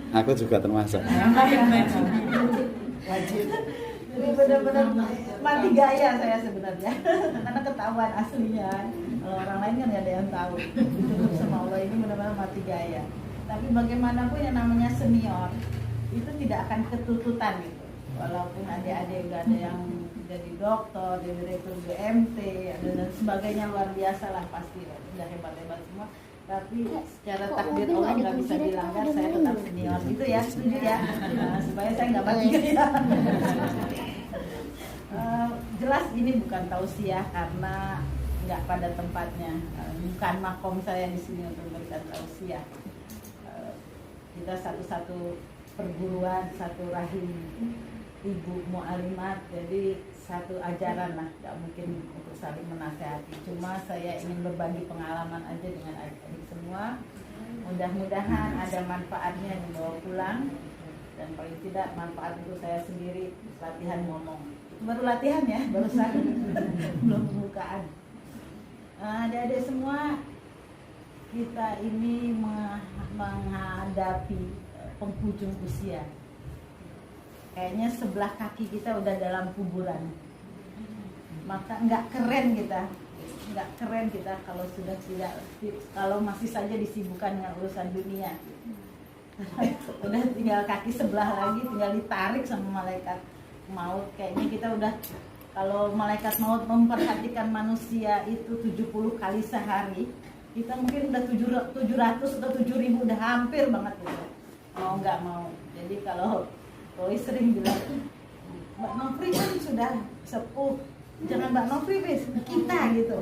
Aku juga termasuk. Wajib. Jadi benar-benar mati gaya saya sebenarnya. Karena ketahuan aslinya. Kalau orang lain kan nggak ada yang tahu. Ditutup sama Allah ini benar-benar mati gaya. Tapi bagaimanapun yang namanya senior itu tidak akan ketututan gitu. Walaupun adik-adik udah ada yang jadi dokter, jadi direktur BMT, dan sebagainya luar biasa lah pasti, udah hebat-hebat semua. Tapi secara takdir Allah nggak bisa dilanggar, saya tetap senior. Itu ya, setuju ya. Nah, supaya saya nggak mati gaya. Jelas ini bukan tausiah karena nggak pada tempatnya. Bukan makom saya di sini untuk memberikan tausiah. Kita satu-satu perguruan, satu rahim ibu mu'alimat, jadi satu ajaran lah, nggak mungkin untuk saling menasehati. Cuma saya ingin berbagi pengalaman aja dengan adik-adik semua. Mudah-mudahan ada manfaatnya dibawa pulang, dan paling tidak manfaat untuk saya sendiri latihan ngomong. Itu baru latihan ya, barusan belum pembukaan. Adik-adik semua, kita ini menghadapi penghujung usia. Kayaknya sebelah kaki kita udah dalam kuburan. Maka nggak keren kita kalau sudah tidak, kalau masih saja disibukkan dengan urusan dunia. Udah tinggal kaki sebelah lagi, tinggal ditarik sama malaikat maut. Kayaknya kita udah, kalau malaikat maut memperhatikan manusia itu 70 kali sehari, kita mungkin udah 700 atau 7.000, udah hampir banget gitu. Mau nggak mau. Jadi kalau Roy sering bilang, Mbak Nofri kan sudah sepuh, jangan Mbak Nofri bis, kita gitu.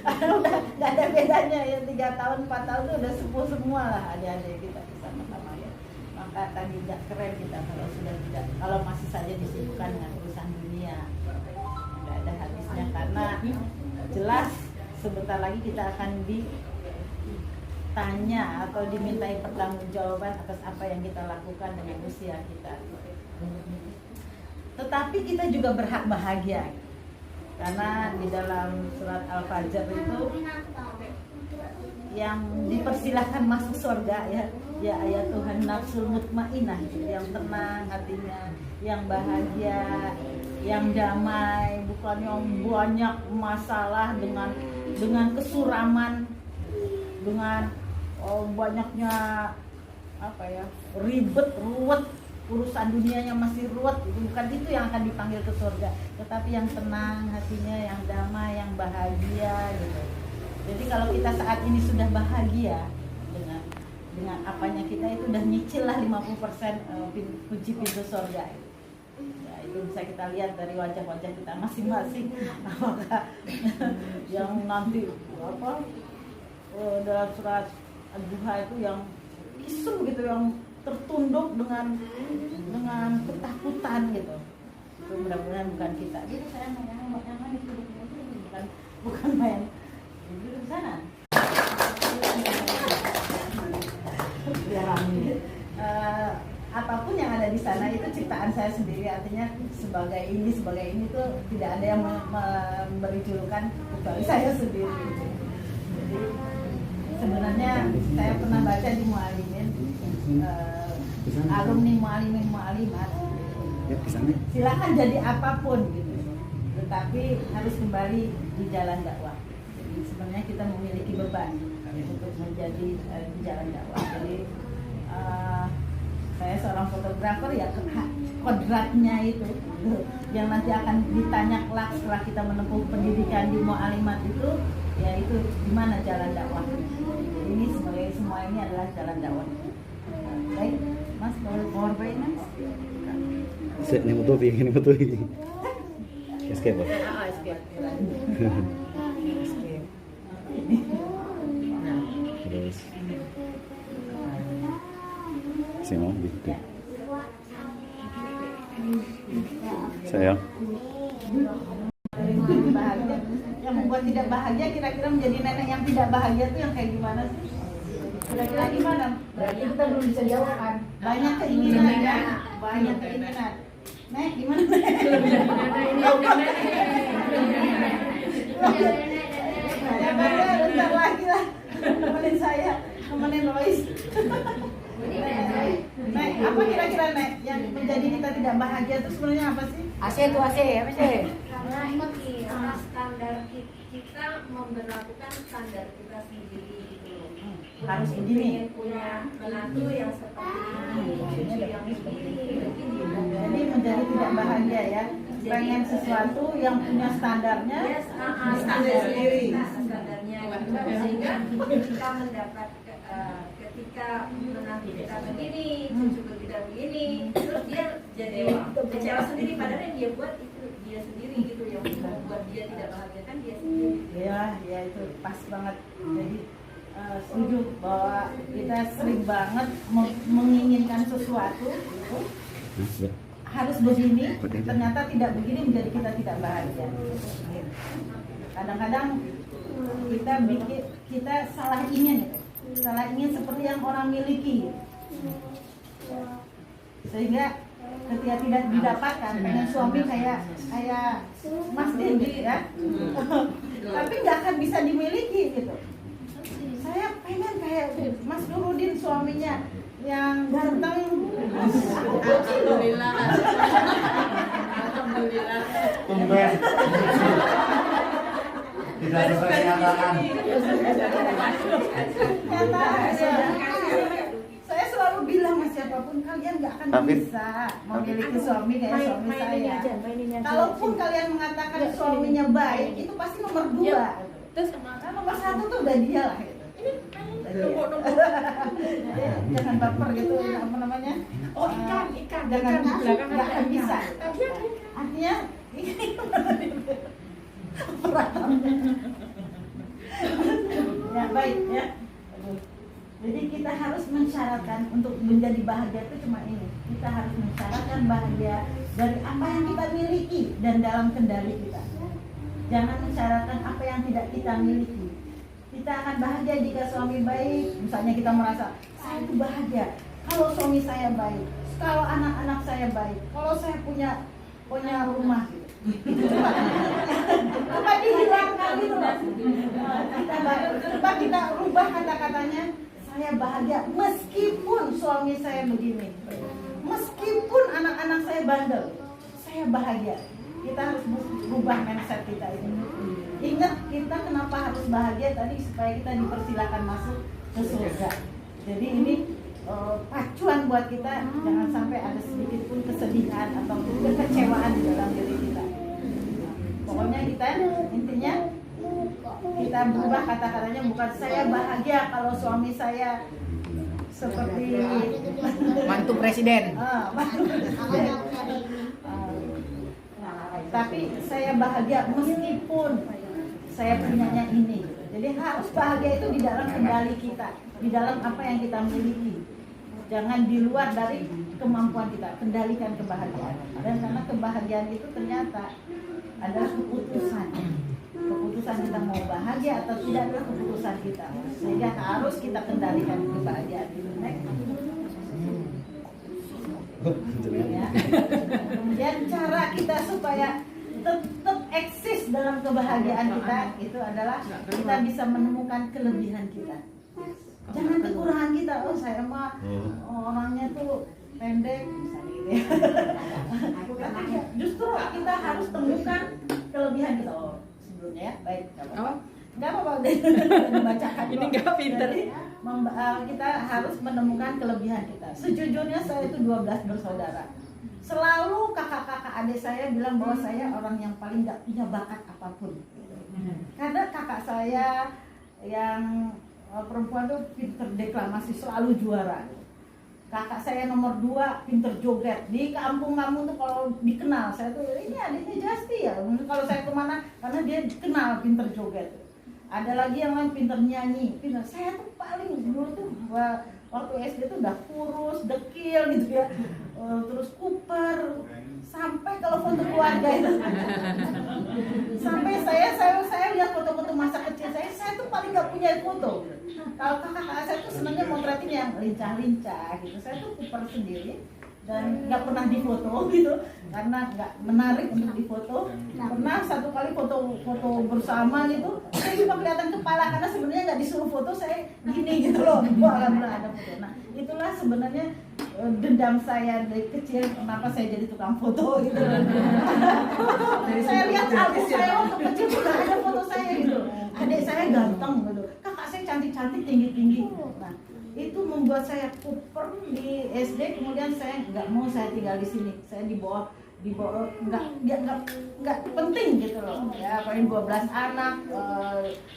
Udah nggak ada bedanya ya, 3 tahun 4 tahun itu udah sepuh semua lah adik-adik kita sama-sama ya. Maka tadi nggak keren kita kalau sudah tidak, kalau masih saja disibukkan dengan urusan dunia, nggak ada habisnya, karena jelas sebentar lagi kita akan ditanya atau dimintai pertanggungjawaban atas apa yang kita lakukan dengan usia kita. Tetapi kita juga berhak bahagia, karena di dalam surat Al-Fajr itu yang dipersilahkan masuk surga ya ayat Tuhan nafsul mutmainah, yang tenang hatinya, yang bahagia, yang damai, bukan yang banyak masalah dengan kesuraman, dengan banyaknya apa ya, ribet, ruwet, urusan dunianya masih ruwet. Itu bukan itu yang akan dipanggil ke surga, tetapi yang tenang hatinya, yang damai, yang bahagia gitu. Jadi kalau kita saat ini sudah bahagia dengan apanya kita, itu udah nyicil lah 50% kunci pintu surga. Ya, itu bisa kita lihat dari wajah-wajah kita masing-masing. Apakah yang nanti apa dalam surat Ad-Duha itu yang kisru gitu, yang tertunduk dengan ketakutan gitu. Itu mudah-mudahan bukan kita. Gitu saya yang itu bukan main. Duduk di sana. Apapun yang ada di sana itu ciptaan saya sendiri, artinya sebagai ini tuh tidak ada yang memberi julukan kecuali saya sendiri. Jadi sebenarnya saya pernah baca di Mu'alimin, alumni Mu'alimin Mu'alimat, silakan jadi apapun gitu, tetapi harus kembali di jalan dakwah. Jadi sebenarnya kita memiliki beban untuk menjadi di jalan dakwah. Jadi saya seorang fotografer ya, kodratnya itu yang nanti akan ditanya kelak setelah kita menempuh pendidikan di Mu'alimat itu, yaitu gimana jalan dakwah. Jadi ini sebagai semua ini adalah jalan dakwah. Baik, Mas, mau berbaik Mas? Ini betul. Escape. Escape. Terus mau gitu. Sayang. Bahagia. Yang membuat tidak bahagia, kira-kira menjadi nenek yang tidak bahagia itu yang kayak gimana sih? Kira-kira gimana? Berarti kita belum bisa jawab kan? Banyak keinginan ya, banyak keinginan. Nek, gimana Nek? Ya bentar lagi lah, temenin saya. temenin Lois. Nek, apa kira-kira Nek yang menjadi kita tidak bahagia itu sebenarnya apa sih? AC itu AC, apa sih? Karena ini karena standar kita memberlakukan standar kita sendiri gitu loh. Harus begini. Ingin punya menantu yang seperti ini, yang begini. Jadi menjadi tidak bahagia ya. Pengen sesuatu yang punya standarnya, Yes, standar sendiri. standarnya gitu. Sehingga ketika mendapat ketika menantu kita begini, cucu kita begini, terus dia jadi kecewa sendiri padahal yang dia buat itu dia sendiri gitu, yang membuat dia tidak bahagia kan dia sendiri. Ya, ya itu pas banget. Jadi setuju bahwa kita sering banget menginginkan sesuatu gitu, harus begini, ternyata tidak begini menjadi kita tidak bahagia. Kadang-kadang kita salah ingin seperti yang orang miliki, sehingga ketika tidak didapatkan pengen suami kayak Mas Din gitu ya, tapi nggak akan bisa dimiliki gitu. Saya pengen kayak Mas Nurudin suaminya yang ganteng. Alhamdulillah. Tumben. Tidak sesuai kenyataan. Kenyataan ya. Saya selalu bilang sama siapapun kalian nggak akan bisa memiliki suami kayak suami saya. Kalaupun kalian mengatakan suaminya baik, itu pasti nomor 2. Terus Nah, nomor 1 tuh udah dia lah. Gitu. Jangan baper gitu, apa namanya? oh ikan. Jangan Ikan di belakang nggak akan ada bisa. ikan. Artinya ya baik ya. Jadi kita harus mensyaratkan untuk menjadi bahagia itu cuma ini. Kita harus mensyaratkan bahagia dari apa yang kita miliki dan dalam kendali kita. Jangan mensyaratkan apa yang tidak kita miliki. Kita akan bahagia jika suami baik. Misalnya kita merasa saya itu bahagia kalau suami saya baik, kalau anak-anak saya baik, kalau saya punya rumah. Coba dihilangkan gitu loh. Coba kita rubah kata-katanya. Saya bahagia meskipun suami saya begini, meskipun anak-anak saya bandel, saya bahagia. Kita harus rubah mindset kita ini. Ingat kita kenapa harus bahagia tadi, supaya kita dipersilakan masuk ke surga. Jadi ini pacuan buat kita, jangan sampai ada sedikit pun kesedihan atau kekecewaan di dalam diri kita. Pokoknya kita intinya kita berubah kata-katanya, bukan saya bahagia kalau suami saya seperti Mantu presiden. Tapi saya bahagia meskipun saya punyanya ini. Jadi harus bahagia itu di dalam kendali kita, di dalam apa yang kita miliki. Jangan di luar dari kemampuan kita. Kendalikan kebahagiaan. Dan karena kebahagiaan itu ternyata adalah keputusan. Keputusan kita mau bahagia atau tidak adalah keputusan kita. Sehingga harus kita kendalikan kebahagiaan itu. Ya. Kemudian cara kita supaya tetap eksis dalam kebahagiaan kita itu adalah kita bisa menemukan kelebihan kita. Jangan kekurangan kita. Oh saya mah orangnya tuh pendek misalnya gitu ya. Justru kita harus temukan kelebihan kita. Oh sebelumnya ya baik. Nggak apa-apa udah dibacakan. Ini nggak pinter. Jadi, kita harus menemukan kelebihan kita. Sejujurnya saya itu 12 bersaudara. Selalu kakak-kakak adik saya bilang bahwa saya orang yang paling nggak punya bakat apapun. Karena kakak saya yang perempuan tuh pinter deklamasi, selalu juara. Kakak saya nomor 2 pinter joget. Di kampung-kampung tuh kalau dikenal, saya tuh ini adiknya Justi ya. Kalau saya kemana, karena dia dikenal pinter joget. Ada lagi yang lain pinter nyanyi, pinter. Saya tuh paling dulu tuh waktu SD tuh udah kurus, dekil gitu ya, terus kuper, sampai kalau foto keluarga itu, sampai saya lihat foto-foto masa kecil saya tuh paling nggak punya foto. Kalau kakak saya tuh senangnya motretin yang lincah-lincah gitu. Saya tuh kuper sendiri, dan nggak pernah difoto gitu karena nggak menarik untuk difoto. Pernah satu kali foto bersama gitu, saya cuma kelihatan kepala karena sebenarnya nggak disuruh foto, saya gini gitu loh. Alhamdulillah ada foto. Nah itulah sebenarnya dendam saya dari kecil, kenapa saya jadi tukang foto gitu. Saya lihat album saya waktu kecil juga ada foto saya gitu. Adik saya ganteng gitu, kakak saya cantik-cantik, tinggi-tinggi. Nah itu membuat saya kuper di SD. Kemudian saya nggak mau saya tinggal di sini, saya dibawa nggak penting gitu loh ya, paling 12 anak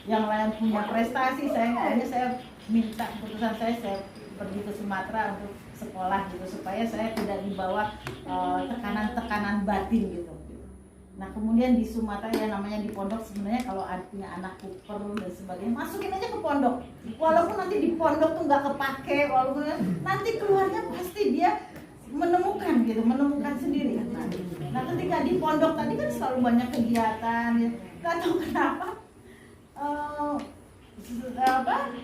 yang lain punya prestasi, akhirnya saya minta keputusan saya pergi ke Sumatera untuk sekolah gitu supaya saya tidak dibawa tekanan-tekanan batin gitu. Nah kemudian di Sumatera ya namanya di pondok, sebenarnya kalau punya anak kuper dan sebagainya masukin aja ke pondok, walaupun nanti di pondok tuh nggak kepake, walaupun nanti keluarnya pasti dia menemukan sendiri. Nah ketika di pondok tadi kan selalu banyak kegiatan ya. Nggak tahu kenapa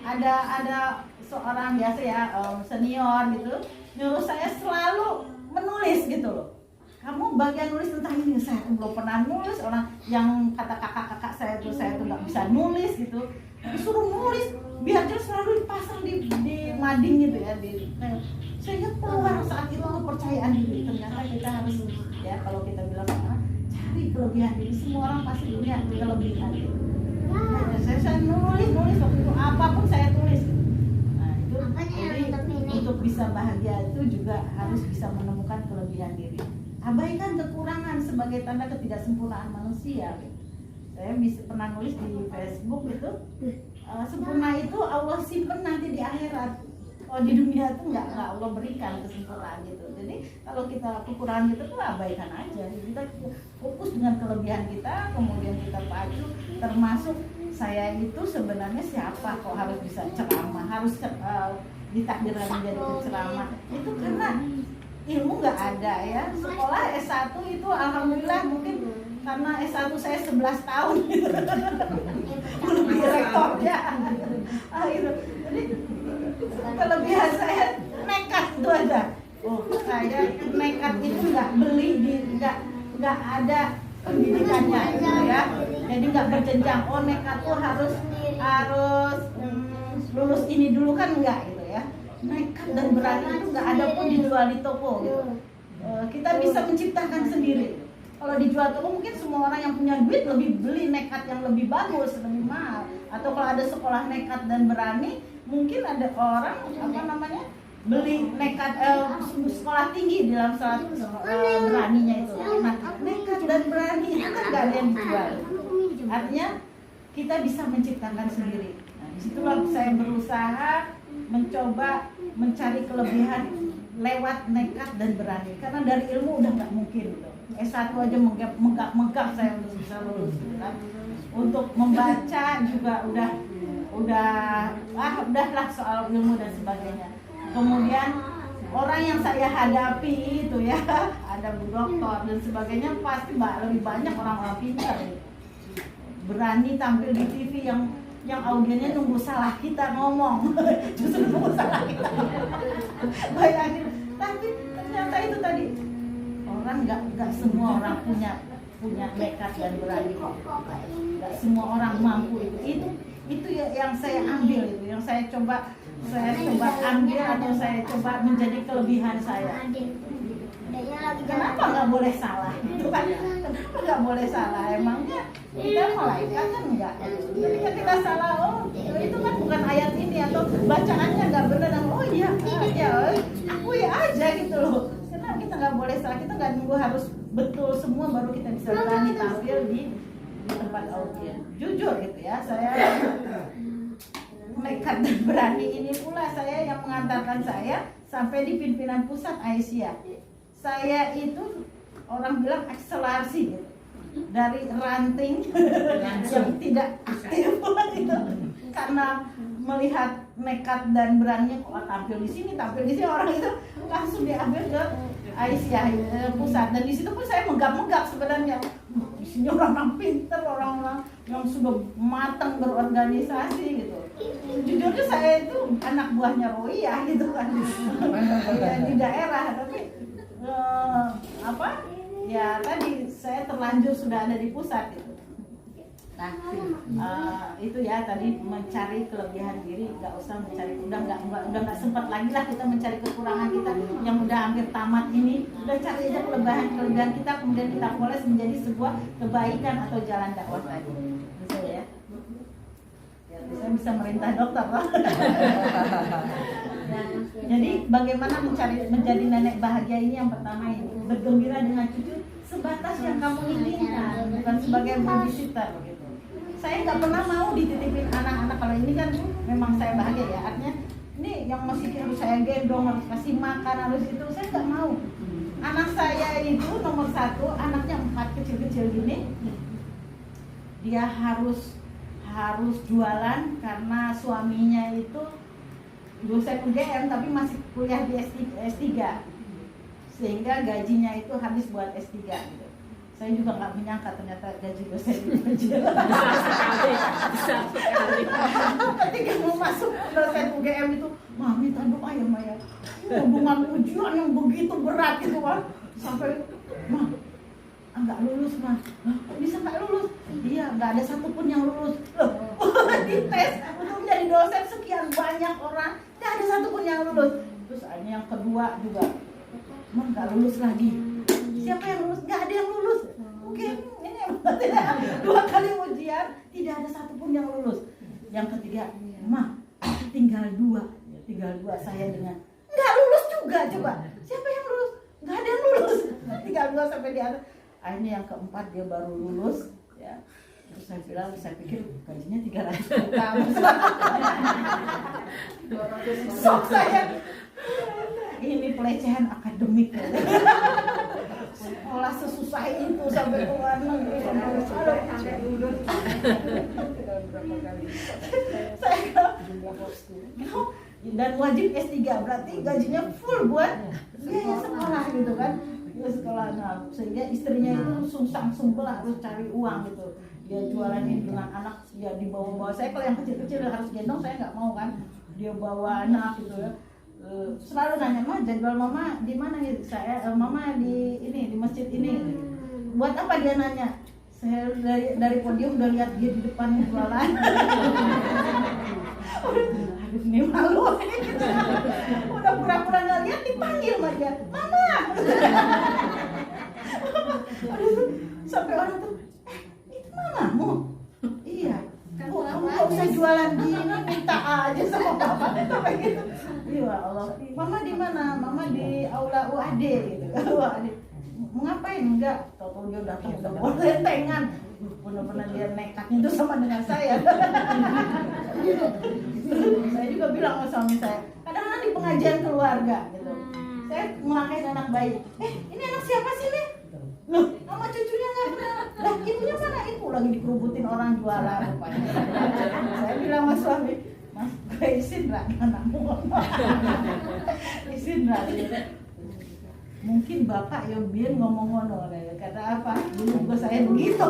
ada seorang biasa ya senior gitu nyuruh saya selalu menulis gitu loh. Kamu bagian nulis tentang ini, saya tuh belum pernah nulis. Orang yang kata kakak-kakak saya tuh nggak bisa nulis gitu, disuruh nulis biar dia selalu dipasang di mading gitu ya. Sehingga keluar saat itu kepercayaan diri. Ternyata kita harus ya, kalau kita bilang sekarang cari kelebihan diri. Semua orang pasti punya kelebihan diri. Nah, saya nulis waktu itu apapun saya tulis. Nah itu jadi untuk bisa bahagia itu juga harus bisa menemukan kelebihan diri. Abaikan kekurangan sebagai tanda ketidaksempurnaan manusia. Saya pernah nulis di Facebook itu, sempurna itu Allah simpen nanti di akhirat. Kalau di dunia itu nggak Allah berikan kesempurnaan gitu. Jadi kalau kita kekurangan kita tuh abaikan aja. Kita fokus dengan kelebihan kita, kemudian kita pacu. Termasuk saya itu sebenarnya siapa kok harus bisa ceramah, harus ditakdirkan menjadi penceramah. Itu karena ilmu nggak ada ya. Sekolah S1 itu alhamdulillah mungkin karena S1 saya 11 tahun gitu. Belum direktor ya. Gitu. Jadi kelebihan saya nekat itu aja. Saya nekat itu nggak beli nggak ada pendidikannya gitu ya. Jadi nggak berjenjang. Oh nekat tuh harus lulus ini dulu kan enggak gitu ya. Nekat dan berani itu nggak ada pun dijual di toko gitu. Kita bisa menciptakan sendiri. Kalau dijual toko mungkin semua orang yang punya duit lebih beli nekat yang lebih bagus, lebih mahal. Atau kalau ada sekolah nekat dan berani, mungkin ada orang beli nekat sekolah tinggi dalam beraninya itu. Nah, nekat dan berani itu kan nggak ada yang dijual. Artinya kita bisa menciptakan sendiri. Nah, disitulah saya berusaha mencoba mencari kelebihan lewat nekat dan berani. Karena dari ilmu udah nggak mungkin gitu. S1 aja menggap saya untuk bisa lulus kan. Untuk membaca juga udahlah soal ilmu dan sebagainya. Kemudian orang yang saya hadapi itu ya, ada bu dokter dan sebagainya, pasti lebih banyak orang-orang pintar gitu. Berani tampil di TV yang audiennya nunggu salah kita ngomong. Justru nunggu salah kita. Bayangin. Tapi ternyata itu tadi orang nggak semua orang punya nekat dan berani kok. Nggak semua orang mampu itu yang saya ambil itu, yang saya coba ambil atau saya coba menjadi kelebihan saya. Kenapa nggak boleh salah? Itu kan kenapa nggak boleh salah? Emangnya kita malaikat kan enggak? Ketika kita salah, itu kan bukan ayat ini atau bacaannya nggak benar. Oh iya, aku ya aja gitu loh. Karena kita nggak boleh salah, kita nggak nunggu harus betul semua baru kita bisa berani tampil di tempat audiens. Jujur gitu ya, saya nekat dan berani ini pula saya yang mengantarkan saya sampai di pimpinan pusat Aisyah. Saya itu orang bilang akselerasi gitu. Dari ranting yang tidak aktif gitu. Karena melihat nekat dan beraninya kok tampil di sini orang itu langsung diambil ke Aisyah pusat. Dan di situ pun saya menggap sebenarnya. Di sini orang-orang pinter, orang-orang yang sudah matang berorganisasi gitu. Jujurnya saya itu anak buahnya Royah gitu kan di daerah, tapi apa? Ya tadi saya terlanjur sudah ada di pusat gitu. Nah, itu ya tadi mencari kelebihan diri, nggak usah mencari, udah nggak sempat lagi lah kita mencari kekurangan kita yang udah hampir tamat ini, udah cari aja kelebihan kita, kemudian kita poles menjadi sebuah kebaikan atau jalan dakwah tadi. Bisa ya? Ya, saya bisa merintah dokter loh. Jadi bagaimana menjadi nenek bahagia ini yang pertama ini bergembira dengan cucu sebatas yang kamu inginkan, bukan sebagai babysitter gitu. Saya nggak pernah mau dititipin anak-anak, kalau ini kan memang saya bahagia ya, artinya ini yang masih harus saya gendong, harus kasih makan, harus itu, saya nggak mau. Anak saya itu nomor 1, anaknya 4 kecil-kecil gini, dia harus jualan karena suaminya itu dosen UGM tapi masih kuliah di S3, sehingga gajinya itu habis buat S3 gitu. Saya juga nggak menyangka ternyata gaji dosen itu kecil. Ketika mau masuk dosen UGM itu, mah minta doa ya Maya, hubungan ujian yang begitu berat gitu kan, sampai mah nggak lulus mah, bisa nggak lulus? Iya, nggak ada satupun yang lulus. Loh, di tes untuk menjadi dosen sekian banyak orang, nggak ada satupun yang lulus. Terus yang kedua juga, mah nggak lulus lagi. Siapa yang lulus? Nggak ada yang lulus. Mungkin ini 2 kali ujian, tidak ada satupun yang lulus. Yang ketiga, mah tinggal dua saya dengan nggak lulus juga. Coba, siapa yang lulus? Nggak ada yang lulus. Tinggal 2 sampai di atas. Akhirnya yang keempat dia baru lulus, ya. Terus saya pikir gajinya 300 juta. Sok saya ini pelecehan akademik. Sekolah sesusah itu sampai ke luar negeri. Dan wajib S3, berarti gajinya full buat biaya sekolah gitu kan. Dia sekolah, nah, sehingga istrinya itu sungsang sumbel harus cari uang gitu. Dia jualanin dengan anak, dia dibawa-bawa. Saya kalau yang kecil-kecil harus gendong, saya nggak mau kan. Dia bawa anak gitu ya. Selalu nanya, mah jadwal mama di mana ya? Saya mama di masjid ini. Buat apa dia nanya? Saya dari podium udah lihat dia di depan jualan. Aduh, ini malu. Udah pura-pura nggak lihat, dipanggil sama dia, mama. Sampai orang tuh, itu mamamu? Iya. Kamu nggak usah jualan gini, minta aja sama papa. Sampai gitu. Ya Allah, mama di mana? Mama di aula UAD gitu. UAD. Mau ngapain? Enggak. Tahu dia datang udah boncengan. Benar-benar dia nekatnya itu sama dengan saya. Saya juga bilang sama suami saya, kadang-kadang di pengajian keluarga gitu, saya ngelakain anak bayi. Ini anak siapa sih nih? Loh, sama cucunya nggak pernah. Lah, ibunya mana? Ibu lagi dikerubutin orang jualan. Saya bilang sama suami, Mas, gue izin lah anakmu. Izin lah. Mungkin bapak yang biar ngomong-ngomong kata apa? Dulu juga saya begitu.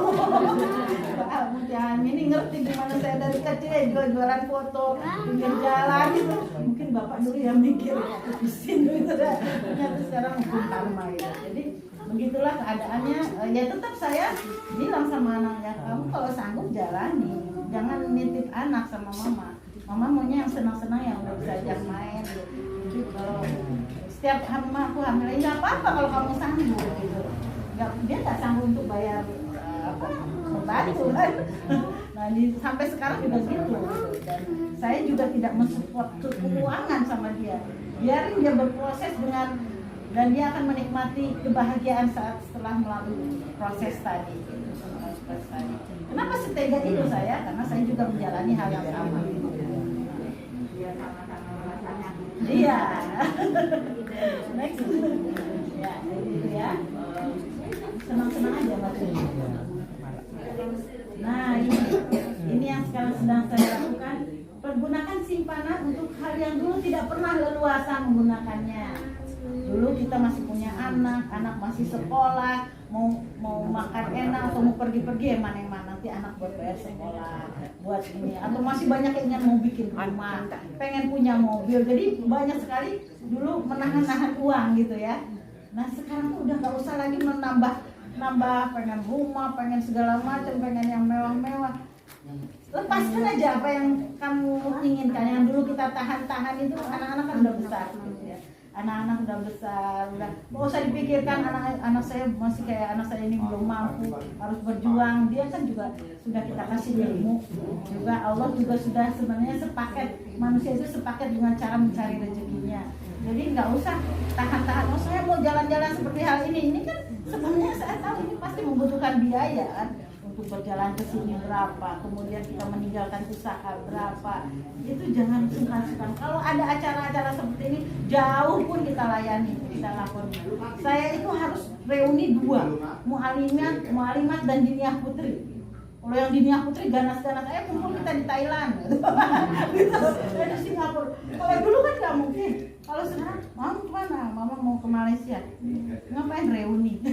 Jangan ini ngerti gimana saya dari kecil jualan foto pinggir jalan gitu. Mungkin bapak dulu yang mikir di sini gitu dah. Ternyata sekarang hukum karma ya. Jadi begitulah keadaannya. Ya tetap saya bilang sama anaknya, kamu kalau sanggup jalani, jangan nitip anak sama mama. Mama maunya yang senang-senang, yang udah bisa ajak main gitu. Jadi kalau setiap aku hamil, nggak apa-apa kalau kamu sanggup gitu. Dia nggak sanggup untuk bayar membantu kan. Nah sampai sekarang juga gitu. Dan saya juga tidak mensupport keuangan sama dia. Biarin dia berproses dan dia akan menikmati kebahagiaan saat setelah melalui proses tadi. Kenapa setega itu saya? Karena saya juga menjalani hal yang sama. Iya. Next. Ya, gitu ya. Senang-senang aja maksudnya. Nah, ini yang sekarang sedang saya lakukan. Pergunakan simpanan untuk hal yang dulu tidak pernah leluasa menggunakannya. Dulu kita masih punya anak masih sekolah, mau makan enak atau mau pergi-pergi eman-eman, nanti anak buat bayar sekolah, buat ini, atau masih banyak yang mau bikin rumah, pengen punya mobil. Jadi banyak sekali dulu menahan-nahan uang gitu ya. Nah sekarang tuh udah nggak usah lagi menambah pengen rumah, pengen segala macam, pengen yang mewah-mewah. Lepaskan aja apa yang kamu inginkan. Yang dulu kita tahan-tahan itu anak-anak kan udah besar gitu ya. Anak-anak udah besar, udah nggak usah dipikirkan anak saya masih kayak anak saya ini belum mampu, harus berjuang. Dia kan juga sudah kita kasih ilmu, juga Allah juga sudah sebenarnya sepaket, manusia itu sepaket dengan cara mencari rezekinya. Jadi nggak usah tahan-tahan. Oh saya mau jalan-jalan seperti hal ini kan sebenarnya saya tahu ini pasti membutuhkan biaya kan. Untuk berjalan ke sini berapa, kemudian kita meninggalkan usaha berapa, itu jangan sungkan-sungkan. Kalau ada acara-acara seperti ini, jauh pun kita layani, kita lakoni. Saya itu harus reuni 2, mu'alimat dan diniyah putri. Kalau yang diniyah putri ganas-ganas, kumpul kita di Thailand, gitu. Di Singapura. Kalau dulu kan nggak mungkin. Kalau sekarang, mama kemana? Mama mau ke Malaysia. Ngapain reuni?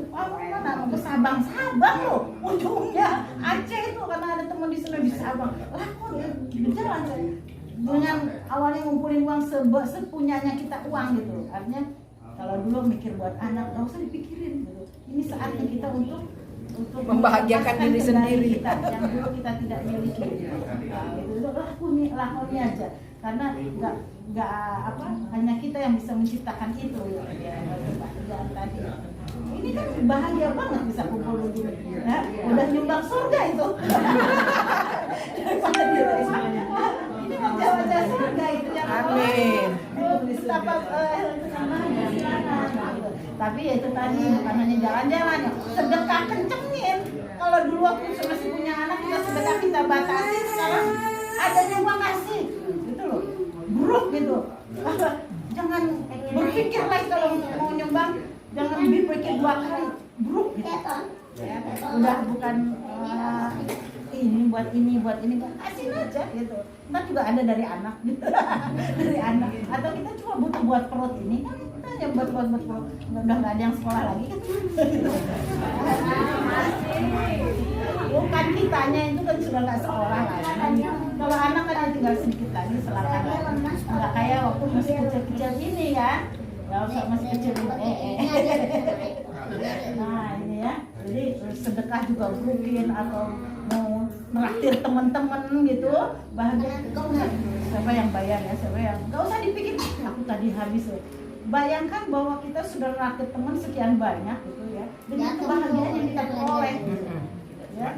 Mama kemana? Mau ke Sabang. Sabang loh, ujungnya Aceh itu karena ada teman di sana di Sabang. Lah kok berjalan dengan awalnya ngumpulin uang sepunyanya kita uang gitu. Artinya kalau dulu mikir buat anak, nggak usah dipikirin gitu. Ini saatnya kita untuk membahagiakan diri sendiri kita, yang dulu kita tidak miliki. Nah, itu lakoni aja. Karena nggak hanya kita yang bisa menciptakan itu ya, kebahagiaan tadi. Ini kan bahagia banget bisa kumpul begini. Nah, udah nyumbang surga itu. Daripada di rumah. Ini mau jawab surga itu yang amin. Tapi ya itu tadi bukan hanya jalan-jalan, sedekah kencengin. Kalau dulu waktu masih punya anak kita batasi, sekarang ada nyumbang kasih. Buruk gitu. Jangan berpikir lagi kalau mau nyumbang, jangan berpikir 2 kali. Buruk gitu. Ya, udah bukan ini buat ini kasih aja gitu. Ntar juga ada dari anak gitu. Dari anak. Atau kita cuma butuh buat perut ini kan kita aja buat perut. Udah nggak ada yang sekolah lagi kan. Bukan kitanya itu kan sudah nggak sekolah lagi. Kalau anak kan tinggal sedikit lagi selangkah lagi. Nggak kayak waktu masih kecil-kecil ini kan. Ya usah masih kecil ini. Nah ini ya. Jadi sedekah juga mungkin atau mau menraktir teman-teman gitu bahagia. Siapa yang bayar ya, siapa yang nggak usah dipikir aku tadi habis loh. Bayangkan bahwa kita sudah meraktir teman sekian banyak gitu ya dengan kebahagiaan yang kita peroleh. Ya.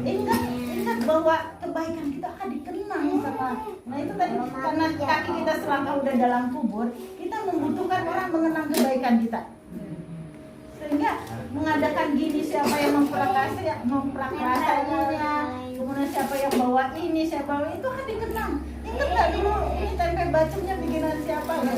Ingat bahwa kebaikan kita akan dikenang sama. Nah itu tadi karena kaki kita selangkah udah dalam kubur, kita membutuhkan orang mengenang kebaikan kita. Sehingga mengadakan gini siapa yang memprakasainya, kemudian siapa yang bawa ini, siapa bawa itu akan dikenang. Ingat nggak dulu ini tempe bacemnya bikinan siapa? Mbak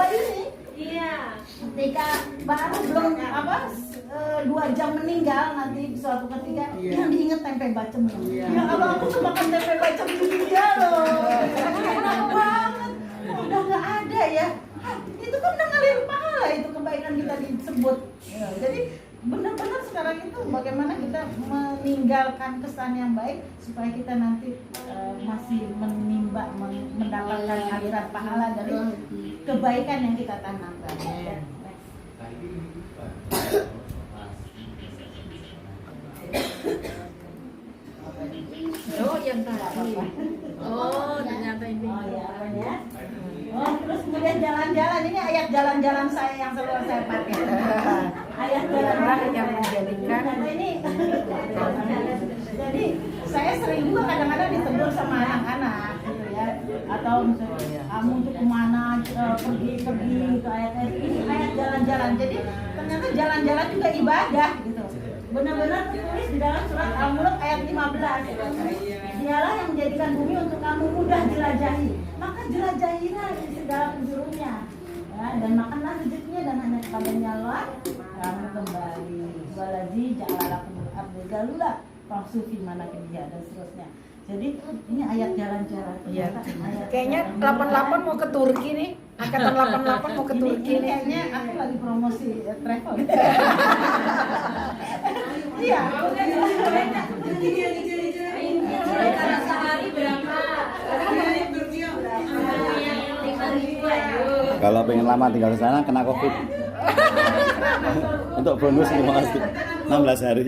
Yuni. Iya. Ketika baru belum 2 jam meninggal nanti suatu ketika yang diingat tempe bacemnya. Ya kalau aku tuh makan tempe bacem dia loh. Kenapa banget? Udah nggak ada ya. Itu kan udah ngalir pahala itu kebaikan kita disebut. Ya, jadi benar-benar sekarang itu bagaimana kita meninggalkan kesan yang baik supaya kita nanti masih mendapatkan aliran pahala dari kebaikan yang kita tanamkan. Ya. Oh yang tadi. Oh ternyata ini. Oh ya. Oh terus kemudian jalan-jalan, ini ayat jalan-jalan saya yang selalu saya pakai. Ayat jalan-jalan yang menjadikan ini. Jadi saya sering juga kadang-kadang ditegur sama anak-anak gitu ya, atau misalnya kamu untuk kemana pergi ke ayat-ayat ini ayat jalan-jalan. Jadi ternyata jalan-jalan juga ibadah gitu. Benar-benar tertulis di dalam surat Al-Mulk ayat 15. Dialah yang menjadikan bumi untuk kamu mudah jelajahi. Maka jelajahilah di segala penjurunya. Ya, dan makanlah rezekinya dan hanya kepadanya lah kamu kembali. Walazi ja'alakumul arda galula fasufi mana dia dan seterusnya. Jadi ini ayat jalan-jalan. Iya. Kayaknya 88 mau ke Turki nih. Angkatan 88 mau ke Turki ini nih. kayaknya aku lagi promosi travel. Iya. Karena sehari berapa Kalau pengen lama tinggal di sana kena COVID. Untuk bonus 16 hari.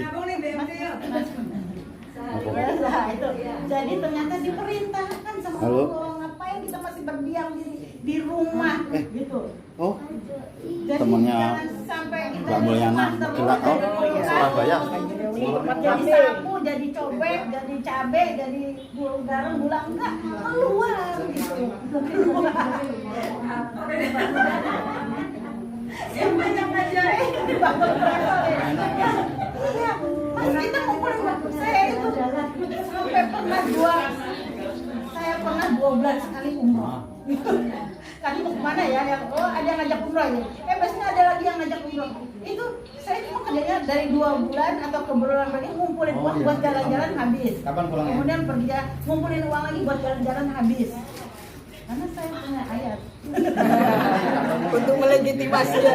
Nah, itu. Jadi ternyata diperintahkan sama Halo? Allah, ngapain kita masih berdiam di rumah gitu. Oh, Jadi temennya jangan sampai kita Mbak Mulyana gelak. Oh, Surabaya. jadi sapu, jadi cobek, jadi cabe, jadi garam, gula enggak keluar gitu. Siapa yang ngajarin? Iya, mas kita ngumpulin waktu saya itu sampai pernah saya pernah 12 kali umroh. Kali mau kemana ya? Yang ada yang ngajak umroh ya. Biasanya ada lagi yang ngajak umroh. Itu saya cuma kerjanya dari 2 bulan atau ke bulan lagi ngumpulin uang buat jalan-jalan habis. Kapan pulangnya? Kemudian pergi ngumpulin uang lagi buat jalan-jalan habis. Karena saya punya ayat. Untuk melegitimasi ya.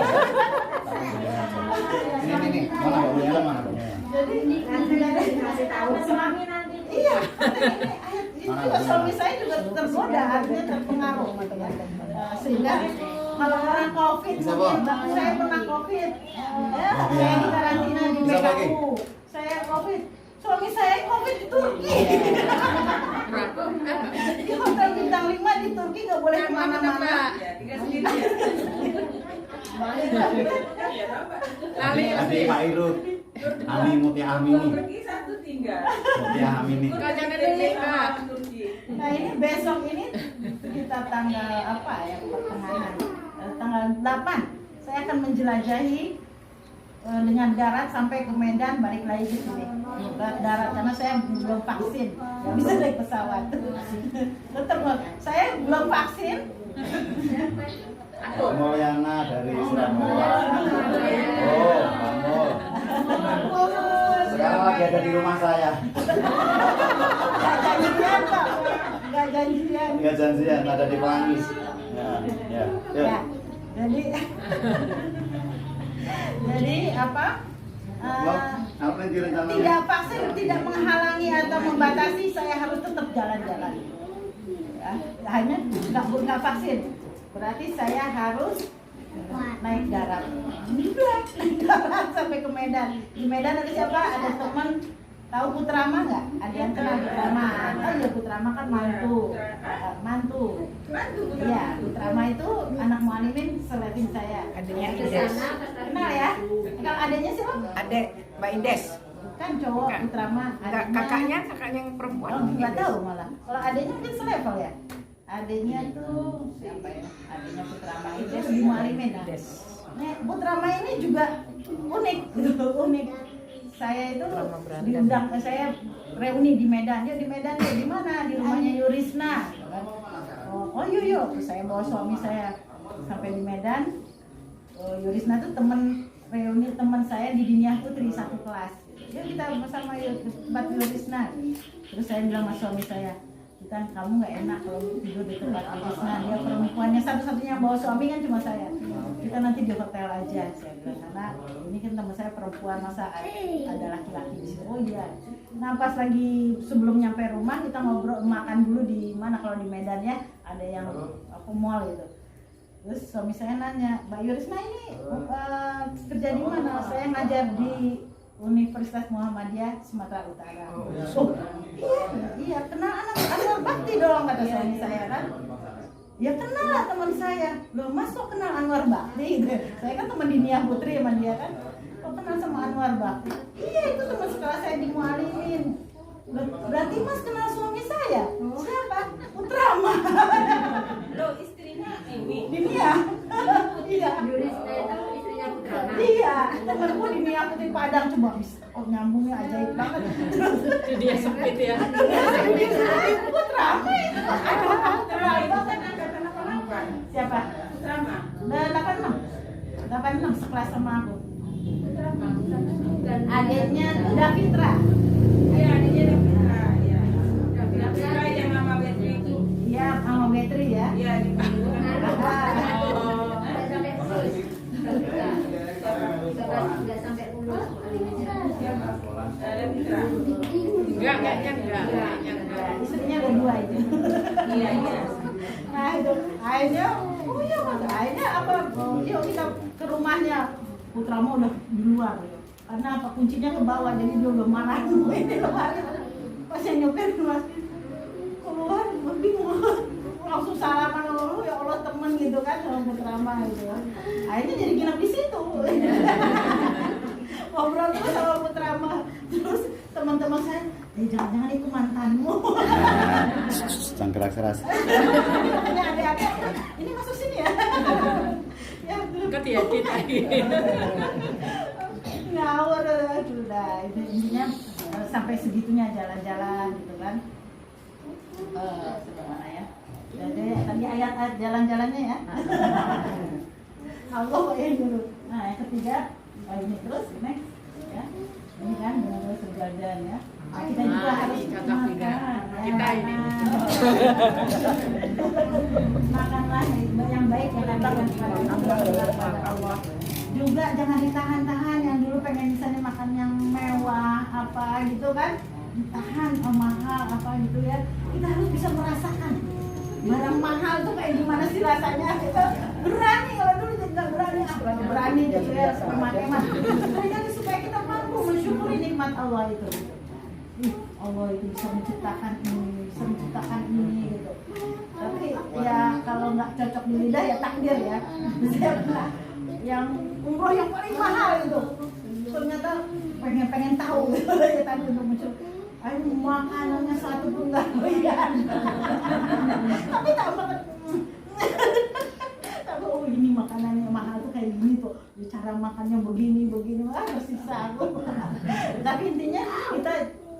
Ini mana Mbak Mulyana mana? Jadi nanti dikasih tahu suami nanti. Iya. Itu suami saya juga tergoda, artinya terpengaruh sehingga kalau orang COVID, saya pernah COVID, ya, saya di karantina di PKU, saya COVID, suami saya COVID di Turki. Di hotel bintang 5 di Turki nggak boleh kemana-mana. Adik Pak Irut, Ami Mutia Amini. Mutia Amini. Nah ini besok ini kita tanggal apa ya, pertengahan tanggal 8 saya akan menjelajahi dengan darat sampai ke Medan, balik lagi ke sini darat karena saya belum vaksin, nggak bisa naik pesawat. Tetap saya belum vaksin. Mbak Mulyana dari Surabaya. Oh, Bangor. Sekarang lagi ada di rumah saya. Nggak janjian Pak, nggak janjian. Nggak janjian, ada di Pelangi. Ya. Ya, jadi apa? Apa yang direncanakan? Tidak vaksin tidak menghalangi atau membatasi saya harus tetap jalan-jalan. Ya, hanya nggak vaksin. Berarti saya harus naik darat. Naik darat sampai ke Medan. Di Medan ada siapa? Ada teman. Tahu Putrama nggak? Ada yang kenal Putrama? Oh iya, Putrama kan mantu. Iya, Putrama itu anak mualimin seletin saya. Adanya Indes. Kenal ya? Kalau adanya siapa? Adek Mbak Indes. Kan cowok Bukan. Putrama. Kakaknya yang perempuan. Oh, nggak tahu malah. Kalau adanya mungkin selevel ya. Adanya tuh siapa ya? Adanya Putrama itu di mualimin. Nah, Putrama ini juga unik, unik. Saya itu diundang, saya reuni di Medan. Dia di Medan, dia di mana? Di rumahnya Yurisna. Oh yuk, saya bawa suami saya sampai di Medan. Yurisna tuh teman reuni teman saya di Dinia Putri satu kelas. Yuk kita bersama tempat Yurisna. Terus saya bilang sama suami saya, kamu nggak enak kalau tidur di tempat Yurisna. Dia perempuannya satu-satunya yang bawa suami kan cuma saya. Kita nanti di hotel aja, saya bilang, karena ini kan teman saya perempuan, masa ada laki-laki di sini. Oh iya. Nah pas lagi sebelum nyampe rumah kita ngobrol makan dulu di mana, kalau di Medan ya ada yang mall gitu. Terus suami saya nanya, Mbak Yurisna ini kerja di mana? Saya ngajar di Universitas Muhammadiyah Sumatera Utara. Oh iya, kenal anak Anwar Bakti dong, kata suami saya kan. Ya kenal lah teman saya. Loh masuk kenal Anwar Bakti gitu. Saya kan teman di Nia Putri sama dia kan. Kok kenal sama Anwar Bakti? Iya itu teman sekolah saya di Mualimin. Berarti mas kenal suami saya? Siapa? Putrama. Loh istrinya ini. Di Nia. Iya. Yurisna itu istrinya Putrama. Iya, temanku di Nia Putri Padang coba bisa. Oh nyambungnya ajaib banget. Dia sempit ya. Putrama itu. Terlalu banget. Siapa? Putrama. 86 sekelas sama aku. Adiknya tuh Davitra. Iya, adiknya Davitra. Iya. Davitra yang nama Betri itu. Iya, sama Betri ya. Iya, di Enggak sampai lulus. Enggak. Istrinya ada 2 itu. Iya. Nah itu akhirnya, oh iya udah Mas. Akhirnya apa? Yuk kita ke rumahnya. Putramu udah di luar. Karena apa? Kuncinya ke bawah, jadi dia udah marah. Ini lemari. Pas yang nyopir Mas keluar, bingung. Langsung salaman, ya Allah temen gitu kan sama Putrama gitu. Akhirnya jadi nginep di situ. Ngobrol terus sama Putrama. Terus teman-teman saya, jangan-jangan itu mantanmu. Jangan keras-keras. Makanya adik-adik, ini masuk sini ya. Ya, Hati-hati tadi. ngawur sudah. Intinya sampai segitunya jalan-jalan gitu kan. Sebenarnya ya. Jadi tadi ayat-ayat jalan-jalannya ya. Allah yang dulu. Nah yang ketiga, ini terus next ya. Ini kan benar-benar sejalan ya. Nah, kita juga harus makan. Ya, Kita ini. Makanlah yang baik yang datang kepada Allah. Juga jangan ditahan-tahan yang dulu pengen misalnya makan yang mewah apa gitu kan. Tahan mahal apa gitu ya. Kita harus bisa merasakan barang mahal tuh kayak gimana sih rasanya. Kita berani, kalau dulu nggak berani, berani gitu ya hemat-hemat. Jadi supaya kita mampu mensyukuri nikmat Allah itu. Allah itu bisa menciptakan ini, bisa menciptakan ini gitu. Tapi ya kalau nggak cocok di lidah ya takdir ya. Saya pernah yang umroh yang paling mahal itu, ternyata pengen tahu gitu ya tadi untuk mencoba. Ayo makanannya satu pun nggak doyan. Tapi tak banget. Tapi oh ini makanannya mahal tuh kayak gini tuh. Cara makannya begini, tersiksa aku. Tapi intinya kita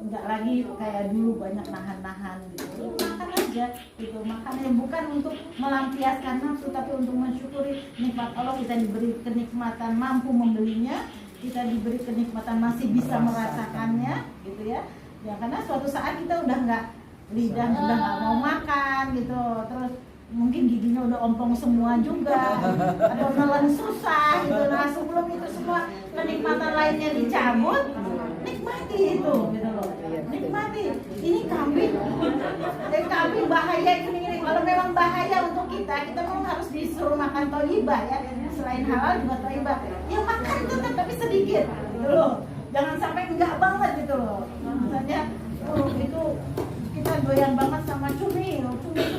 nggak lagi kayak dulu banyak nahan-nahan gitu. Makan aja gitu. Makannya bukan untuk melampiaskan nafsu, tapi untuk mensyukuri nikmat Allah. Kita diberi kenikmatan mampu membelinya, kita diberi kenikmatan masih bisa merasakannya gitu ya. Ya karena suatu saat kita udah nggak lidah udah nggak mau makan gitu, terus mungkin giginya udah ompong semua juga atau nelen susah gitu. Nah sebelum itu semua kenikmatan lainnya dicabut, nikmati itu gitu loh, nikmati. Ini kambing, kambing bahaya ini. Kalau memang bahaya untuk kita memang harus disuruh makan thayyibah ya, selain halal juga thayyibah. Ya makan tetap tapi sedikit gitu loh. Jangan sampai enggak banget gitu loh. Misalnya, itu kita doyan banget sama cumi itu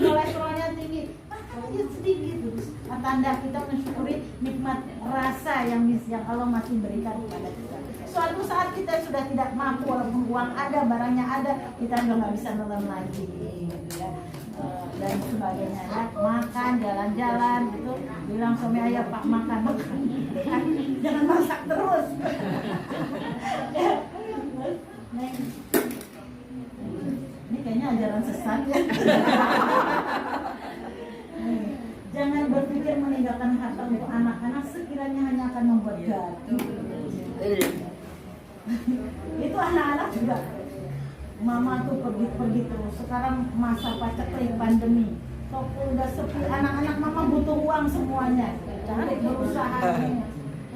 kolesterolnya tinggi. Makan aja sedikit gitu. Tanda kita mensyukuri nikmat rasa yang Allah masih berikan kepada kita. Suatu saat kita sudah tidak mampu, walaupun uang ada, barangnya ada, kita juga nggak bisa nelen lagi gitu ya. Dan sebagainya ya. Makan, jalan-jalan gitu, bilang suami ayah Pak makan, jangan masak terus. Ya. Ini kayaknya ajaran sesat ya. Jangan berpikir meninggalkan harta untuk anak-anak sekiranya hanya akan membuat gaduh. Itu anak-anak juga. Mama tuh pergi terus. Sekarang masa paceklik pandemi. Kok udah sepi, anak-anak mama butuh uang semuanya. Cari berusaha.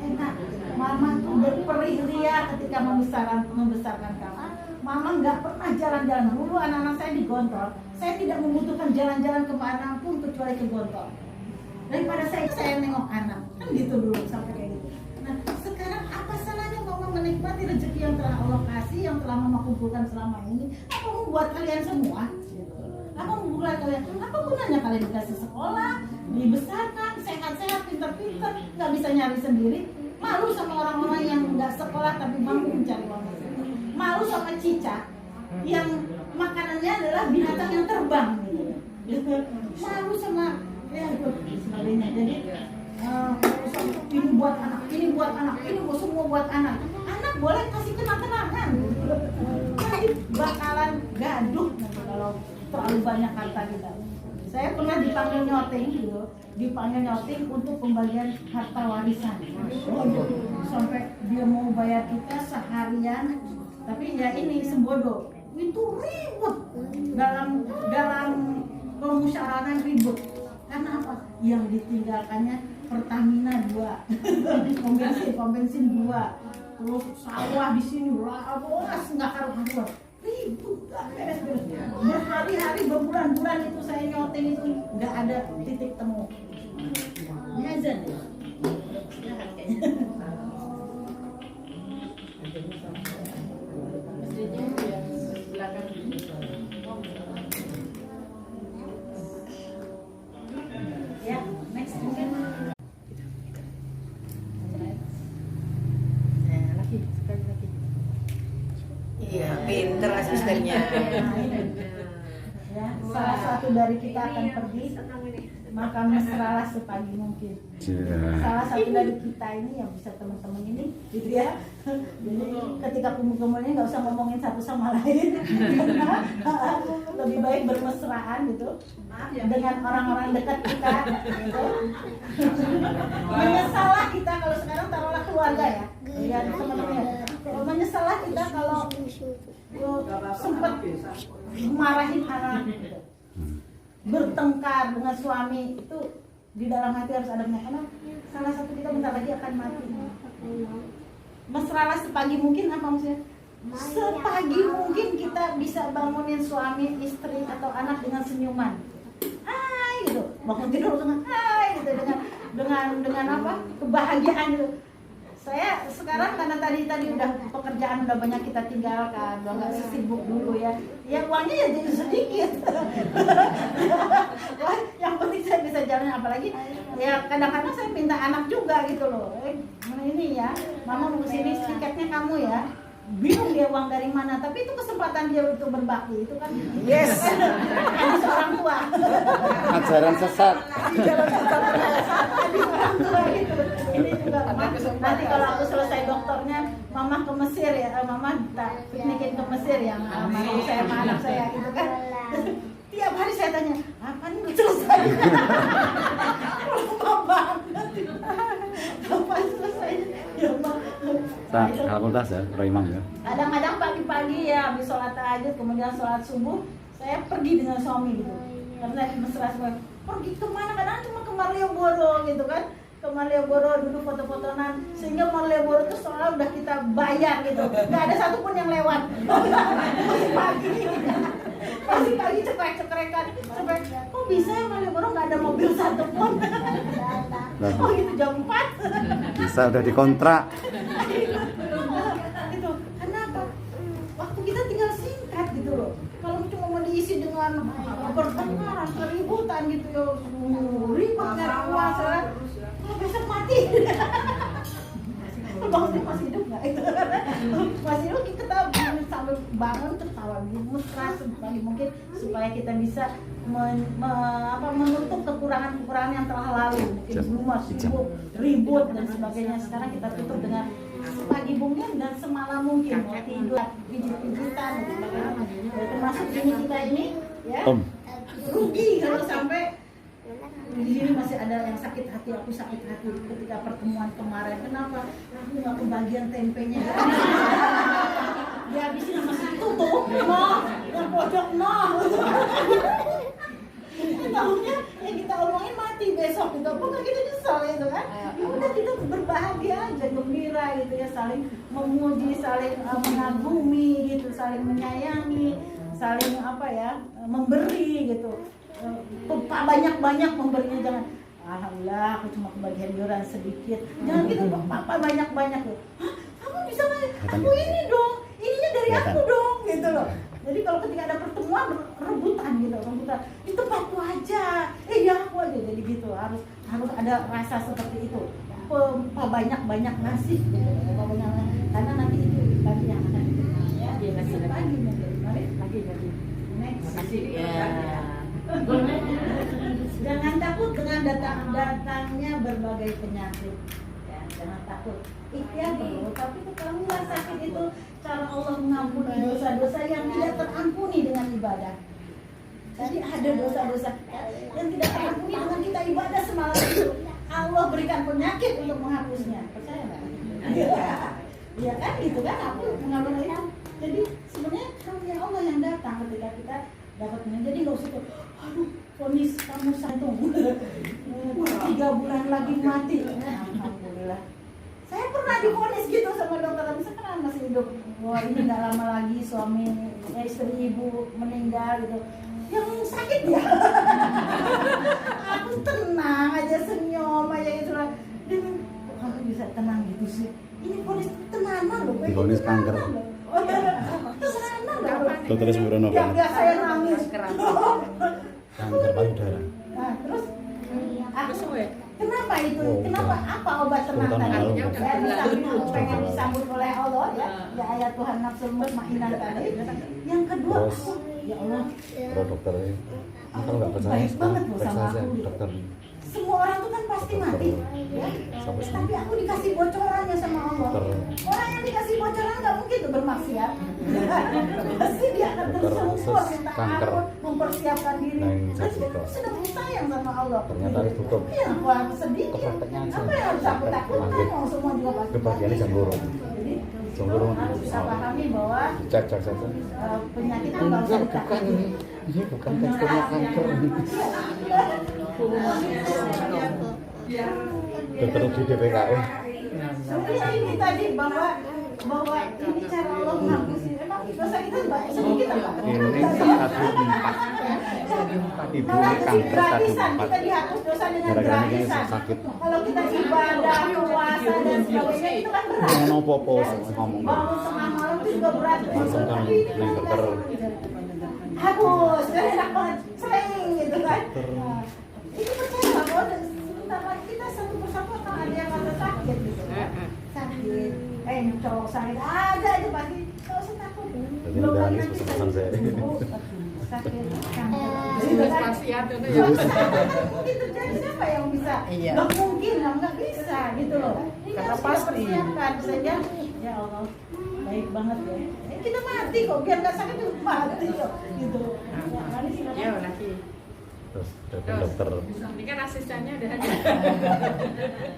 Enak. Mama tuh berperih ria ketika membesarkan kamu. Mama nggak pernah jalan-jalan. Dulu anak-anak saya di Gontor. Saya tidak membutuhkan jalan-jalan kemana pun kecuali ke Gontor. Daripada saya nengok anak. Kan gitu dulu sampai kayak gitu. Nah sekarang apa salahnya mama menikmati rezeki yang telah Allah kasih, yang telah mama kumpulkan selama ini? Apa membuat kalian semua? Apa membuat kalian? Apa gunanya kalian dikasih sekolah, dibesarkan, sehat-sehat, pintar-pintar, nggak bisa nyari sendiri? Malu sama orang-orang yang nggak sekolah tapi mampu mencari uang sendiri. Malu sama cicak yang makanannya adalah binatang yang terbang gitu. Malu sama ya sebagainya. Jadi ini buat anak, ini semua buat anak. Anak boleh kasih kenang-kenangan. Jadi bakalan gaduh kalau terlalu banyak harta kita. Saya pernah dipanggil nyoting untuk pembagian harta warisan. Sampai dia mau bayar kita seharian, tapi ya ini sembodo. Itu ribut dalam pemusyawaratan ribut. Karena apa? Yang ditinggalkannya Pertamina 2, pom bensin 2, terus sawah di sini, luas nggak karuan. Ribut, beres-beres. Berhari-hari, berbulan-bulan itu saya nyoteng itu nggak ada titik temu. Ini azan ya? Istirahat kayaknya. Masjidnya yang belakang ini. Ya, next mungkin. Nah, lagi sekali lagi. Iya, pinter asistennya. Ya, salah satu dari kita akan pergi, maka mesralah sepagi mungkin. Salah satu dari kita ini yang bisa teman-teman ini, gitu ya. Jadi ketika kumpul-kumpulnya nggak usah ngomongin satu sama lain, lebih baik bermesraan gitu dengan orang-orang dekat kita. Gitu. Menyesalah kita kalau sekarang taruhlah keluarga ya, ya teman-teman. Menyesalah kita kalau sempat marahin anak, gitu. Bertengkar dengan suami itu di dalam hati harus ada karena salah satu kita bentar lagi akan mati. Mesralah sepagi mungkin apa maksudnya? Sepagi mungkin kita bisa bangunin suami, istri atau anak dengan senyuman. Hai gitu, bangun tidur dengan hai gitu dengan apa? Kebahagiaan gitu. Saya sekarang karena tadi udah pekerjaan udah banyak kita tinggalkan, udah nggak sesibuk dulu ya. Ya uangnya ya jadi sedikit. Yang penting saya bisa jalan, apalagi ya kadang-kadang saya minta anak juga gitu loh. Ini ya, mama mau kesini tiketnya kamu ya. Bingung dia uang dari mana, tapi itu kesempatan dia untuk berbakti itu kan. Yes. Hadis orang tua. Ajaran sesat. Hadis orang tua gitu. Ini juga nanti kalau aku selesai doktornya, mama ke Mesir ya, mama tak piknikin ke Mesir ya, sama saya sama anak saya gitu kan. Tiap hari saya tanya, apa nih udah selesai? Lama banget. Kapan selesainya? Ya Mak. Fakultas ya, Pro Imam ya. Kadang-kadang pagi-pagi ya habis sholat tahajud kemudian sholat subuh saya pergi dengan suami gitu. Karena saya mesra semua. Pergi kemana? Kadang cuma ke Malioboro gitu kan. Ke Malioboro duduk foto-fotonan sehingga Malioboro itu soalnya udah kita bayar gitu. Nggak ada satupun yang lewat. Masih pagi. Masih pagi cekrek-cekrekan. Kok bisa ya Malioboro nggak ada mobil satupun? Oh itu jam 4. Bisa udah dikontrak. Gitu. Kenapa? Waktu kita tinggal singkat gitu loh. Kalau cuma mau diisi dengan pertengkaran, keributan gitu ya, ribut nggak kuasa. Kalau besok mati. Bangunnya masih hidup nggak? Masih hidup kita sambil bangun tertawa mesra sekali mungkin supaya kita bisa menutup kekurangan yang telah lalu. Mungkin dulu masih sibuk, ribut dan sebagainya. Sekarang kita tutup dengan sepagi mungkin dan semalam mungkin mau tidur pijit-pijitan dan sebagainya. Termasuk ini kita ini ya rugi kalau sampai di sini masih ada yang sakit hati. Aku sakit hati ketika pertemuan kemarin. Kenapa? Aku nggak kebagian tempenya. Dia habisin sama si tutup, yang pojok tahunya yang kita omongin mati besok gitu. Apa nggak kita nyesel gitu kan? Ya udah kita berbahagia aja, gembira gitu ya, saling memuji, saling mengagumi gitu, saling menyayangi, saling memberi gitu. Banyak-banyak memberinya, jangan alhamdulillah aku cuma kebagian iuran sedikit. Jangan gitu, Papa banyak-banyak loh. Hah, kamu bisa aku ini dong, ininya dari aku dong gitu loh. Jadi kalau ketika ada pertemuan rebutan di tempatku aja, ya aku aja, jadi gitu harus ada rasa seperti itu. Banyak ngasih gitu, karena nanti itu tadi yang akan ya dia ngasih lagi mari lagi jadi next ya. Jangan takut dengan datangnya berbagai penyakit. Ya, jangan takut. Ikhtiar perlu, tapi kalau nggak sakit itu cara Allah mengampuni dosa-dosa yang tidak terampuni dengan ibadah. Jadi ada dosa-dosa yang tidak terampuni dengan kita ibadah semalam itu. Allah berikan penyakit untuk menghapusnya. Percaya nggak? Iya kan, gitu kan? Aku mengalami itu. Jadi sebenarnya karunia Allah yang datang ketika kita dapat penyakit. Jadi nggak usah aduh, vonis kamu santung 3 bulan lagi mati. Alhamdulillah. Saya pernah divonis gitu sama dokter, tapi sekarang masih hidup. Wah ini nggak lama lagi suami, istri ibu meninggal gitu. Yang sakit ya. Aku tenang aja, senyum aja tidak tenang gitu sih? Ini vonis tenanan loh. Divonis kanker. Oh ya, tenanan loh. Dokter Sembrono Yang kan? biasa saya nangis. Kanker payudara. Nah, terus aku Sesuai. kenapa itu? Oh, Kenapa? Apa obat tenang Sultan tadi? Malu. Ya, disambut, pengen disambut oleh Allah ya. Ya ayat Tuhan nafsu mutmainnah tadi. Yang kedua, Terus? aku, ya Allah, Kalau dokter ini kalau nggak percaya, baik banget loh periksa sama aja aku. dokter. Semua orang tuh kan pasti mati, ya. Sampai sini. Tapi aku dikasih bocorannya sama Allah. Dokter. Orang yang dikasih bocoran nggak mungkin tuh bermaksiat. Pasti dia akan Dokter tersungkur, khusus minta kanker. ampun, mempersiapkan diri. Nah, yang Terus sakit aku kok. sudah sayang sama Allah. Ternyata harus tutup. Iya, aku harus sedih. Ke prakteknya aja. Apa yang harus aku takutkan? Lanjut. Yang semua juga pasti. Kebahagiaan jam loro. Jadi Jam loro. harus bisa pahami bahwa Cek saja. penyakit itu nggak usah Bukan ditakutkan. ini bukan teksturnya kanker. Dokter di DPKM. Sebenarnya ini tadi bahwa ini cara Allah menghapusin. Emang dosa kita banyak sedikit apa? Ini stadium 4. Ibu ini kanker stadium Gratisan 4. kita dihapus dosa dengan Gara-gara ini gratisan. sakit. Kalau kita ibadah, puasa dan sebagainya itu kan berat. Ngono popo ngomong. Bangun tengah malam itu juga berat. Langsung kan Tapi ini naik dokter. hapus, dan enak banget, sering gitu kan. Nah, itu percaya nggak bahwa sebentar lagi kita satu persatu akan ada yang rasa sakit gitu kan. Sakit, cowok sakit, ada aja pasti. Nggak usah takut. Jadi Belum udah lagi nangis nanti pesan saya. sakit, kanker. Sudah Gitu kan. spasiat itu Ya, ya. mungkin terjadi, siapa yang bisa? Iya. Nggak mungkin, nggak bisa gitu loh. Ini Karena harus kita pasti. persiapkan saja. Ya Allah, baik banget ya. Kita mati kok, biar nggak sakit itu mati kok, gitu. Ya, mari silakan. Ya, lagi. Terus telepon dokter. Ini kan asistennya udah ada.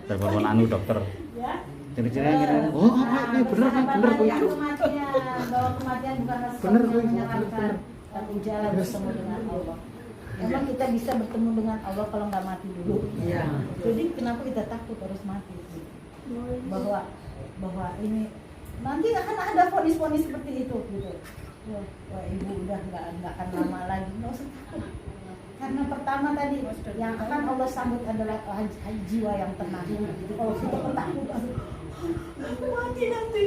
Telepon anu dokter. Ya. Ciri-cirinya oh apa ini bener kan bener kok itu. Kematian, bahwa kematian bukanlah sesuatu Bener, yang Bu. menyenangkan, tapi jalan bertemu dengan Allah. Memang kita bisa bertemu dengan Allah kalau nggak mati dulu. Iya. Jadi kenapa kita takut harus mati? Bahwa ini nanti akan ada vonis-vonis seperti itu gitu. Wah, ibu udah nggak akan lama lagi, nggak usah takut. Karena pertama tadi yang akan Allah sambut adalah jiwa yang tenang. Jadi kalau kita takut, aku mati nanti.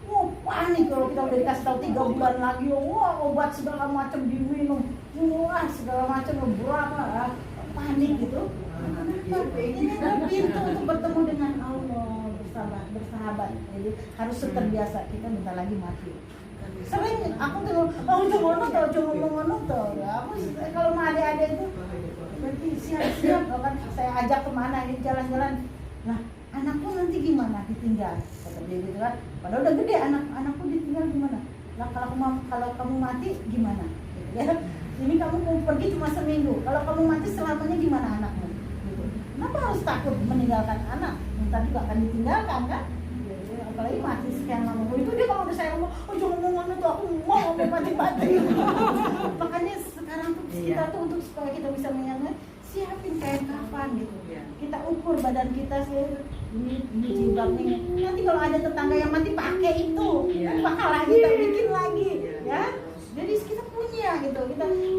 Wah, panik kalau kita udah dikasih tahu 3 bulan lagi, wah obat segala macam diminum, wah segala macam berapa, panik gitu. Ini adalah pintu untuk bertemu dengan Allah bersahabat. Jadi harus terbiasa, kita bentar lagi mati. Sering aku tuh, cuma ngomong ya. Aku kalau sama adik-adik itu berarti siap-siap kan saya ajak kemana ini jalan-jalan. Nah, anakku nanti gimana ditinggal? Kata dia gitu kan. Padahal udah gede anakku ditinggal gimana? Lah kalau kamu mati gimana? Gitu, ya. Ini kamu mau pergi cuma seminggu. Kalau kamu mati selamanya gimana anakmu? Gitu. Kenapa harus takut meninggalkan anak? Nanti juga akan ditinggalkan kan? Apalagi mati sekian lama. Itu dia kalau udah saya ngomong, jangan ngomong itu aku mau mati-mati. Makanya sekarang tuh kita tuh untuk supaya kita bisa menyanyi, siapin kain kafan gitu. Kita ukur badan kita sih, ini jilbab nih. Nanti kalau ada tetangga yang mati pakai itu, bakalah kita bikin lagi, ya. Jadi kita punya gitu.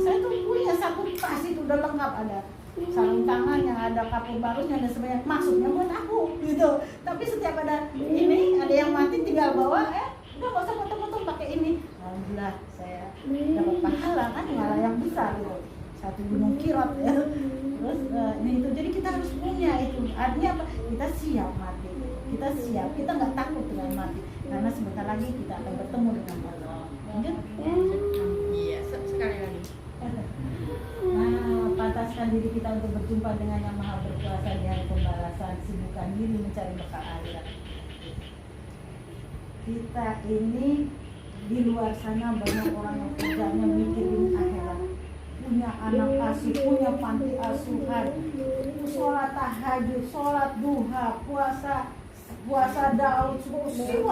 Saya tuh punya satu tas itu udah lengkap, ada sarung tangan yang ada kapur barusnya dan sebanyak, maksudnya buat aku gitu. Tapi setiap ada ini ada yang mati tinggal bawa, udah nggak usah foto-foto pakai ini. Alhamdulillah saya dapat pahala kan, pahala yang besar gitu. Satu gunung kirot ya. Terus ini itu, jadi kita harus punya itu. Artinya apa? Kita siap mati. Kita siap. Kita nggak takut dengan mati. Karena sebentar lagi kita akan bertemu dengan Allah. Lanjut. Iya, sekali lagi. Nah, pantaskan diri kita untuk berjumpa dengan Yang Maha Berkuasa di hari pembalasan. Sibukkan diri mencari bekal akhirat. Kita ini di luar sana banyak orang yang kerjanya mikirin akhirat, punya anak asuh, punya panti asuhan, sholat tahajud, sholat duha, puasa Daud, sibuk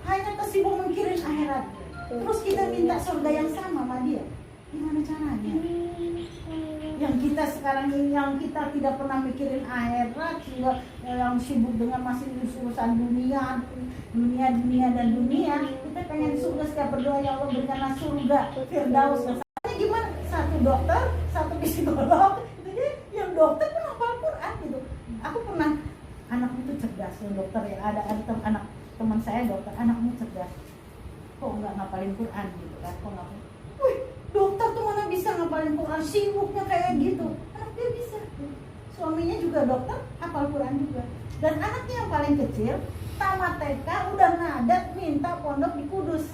hanya kesibuk mikirin akhirat. Terus kita minta surga yang sama sama dia, gimana caranya? Yang kita sekarang ini, yang kita tidak pernah mikirin akhirat, sehingga yang sibuk dengan masih urusan dunia, kita pengen surga. Setiap berdoa, ya Allah berikanlah surga Firdaus. Gimana? Satu dokter, satu psikolog, jadi yang dokter pun hafal Quran gitu. Aku pernah anakmu tuh cerdas, yang dokter ya, ada anak teman saya dokter, anakmu cerdas, kok nggak ngapalin Quran gitu kan, kok nggak, wih dokter tuh mana bisa ngapalin Quran, sibuknya kayak gitu, anak dia bisa, suaminya juga dokter, hafal Quran juga, dan anaknya yang paling kecil tamat TK udah ngadat minta pondok di Kudus.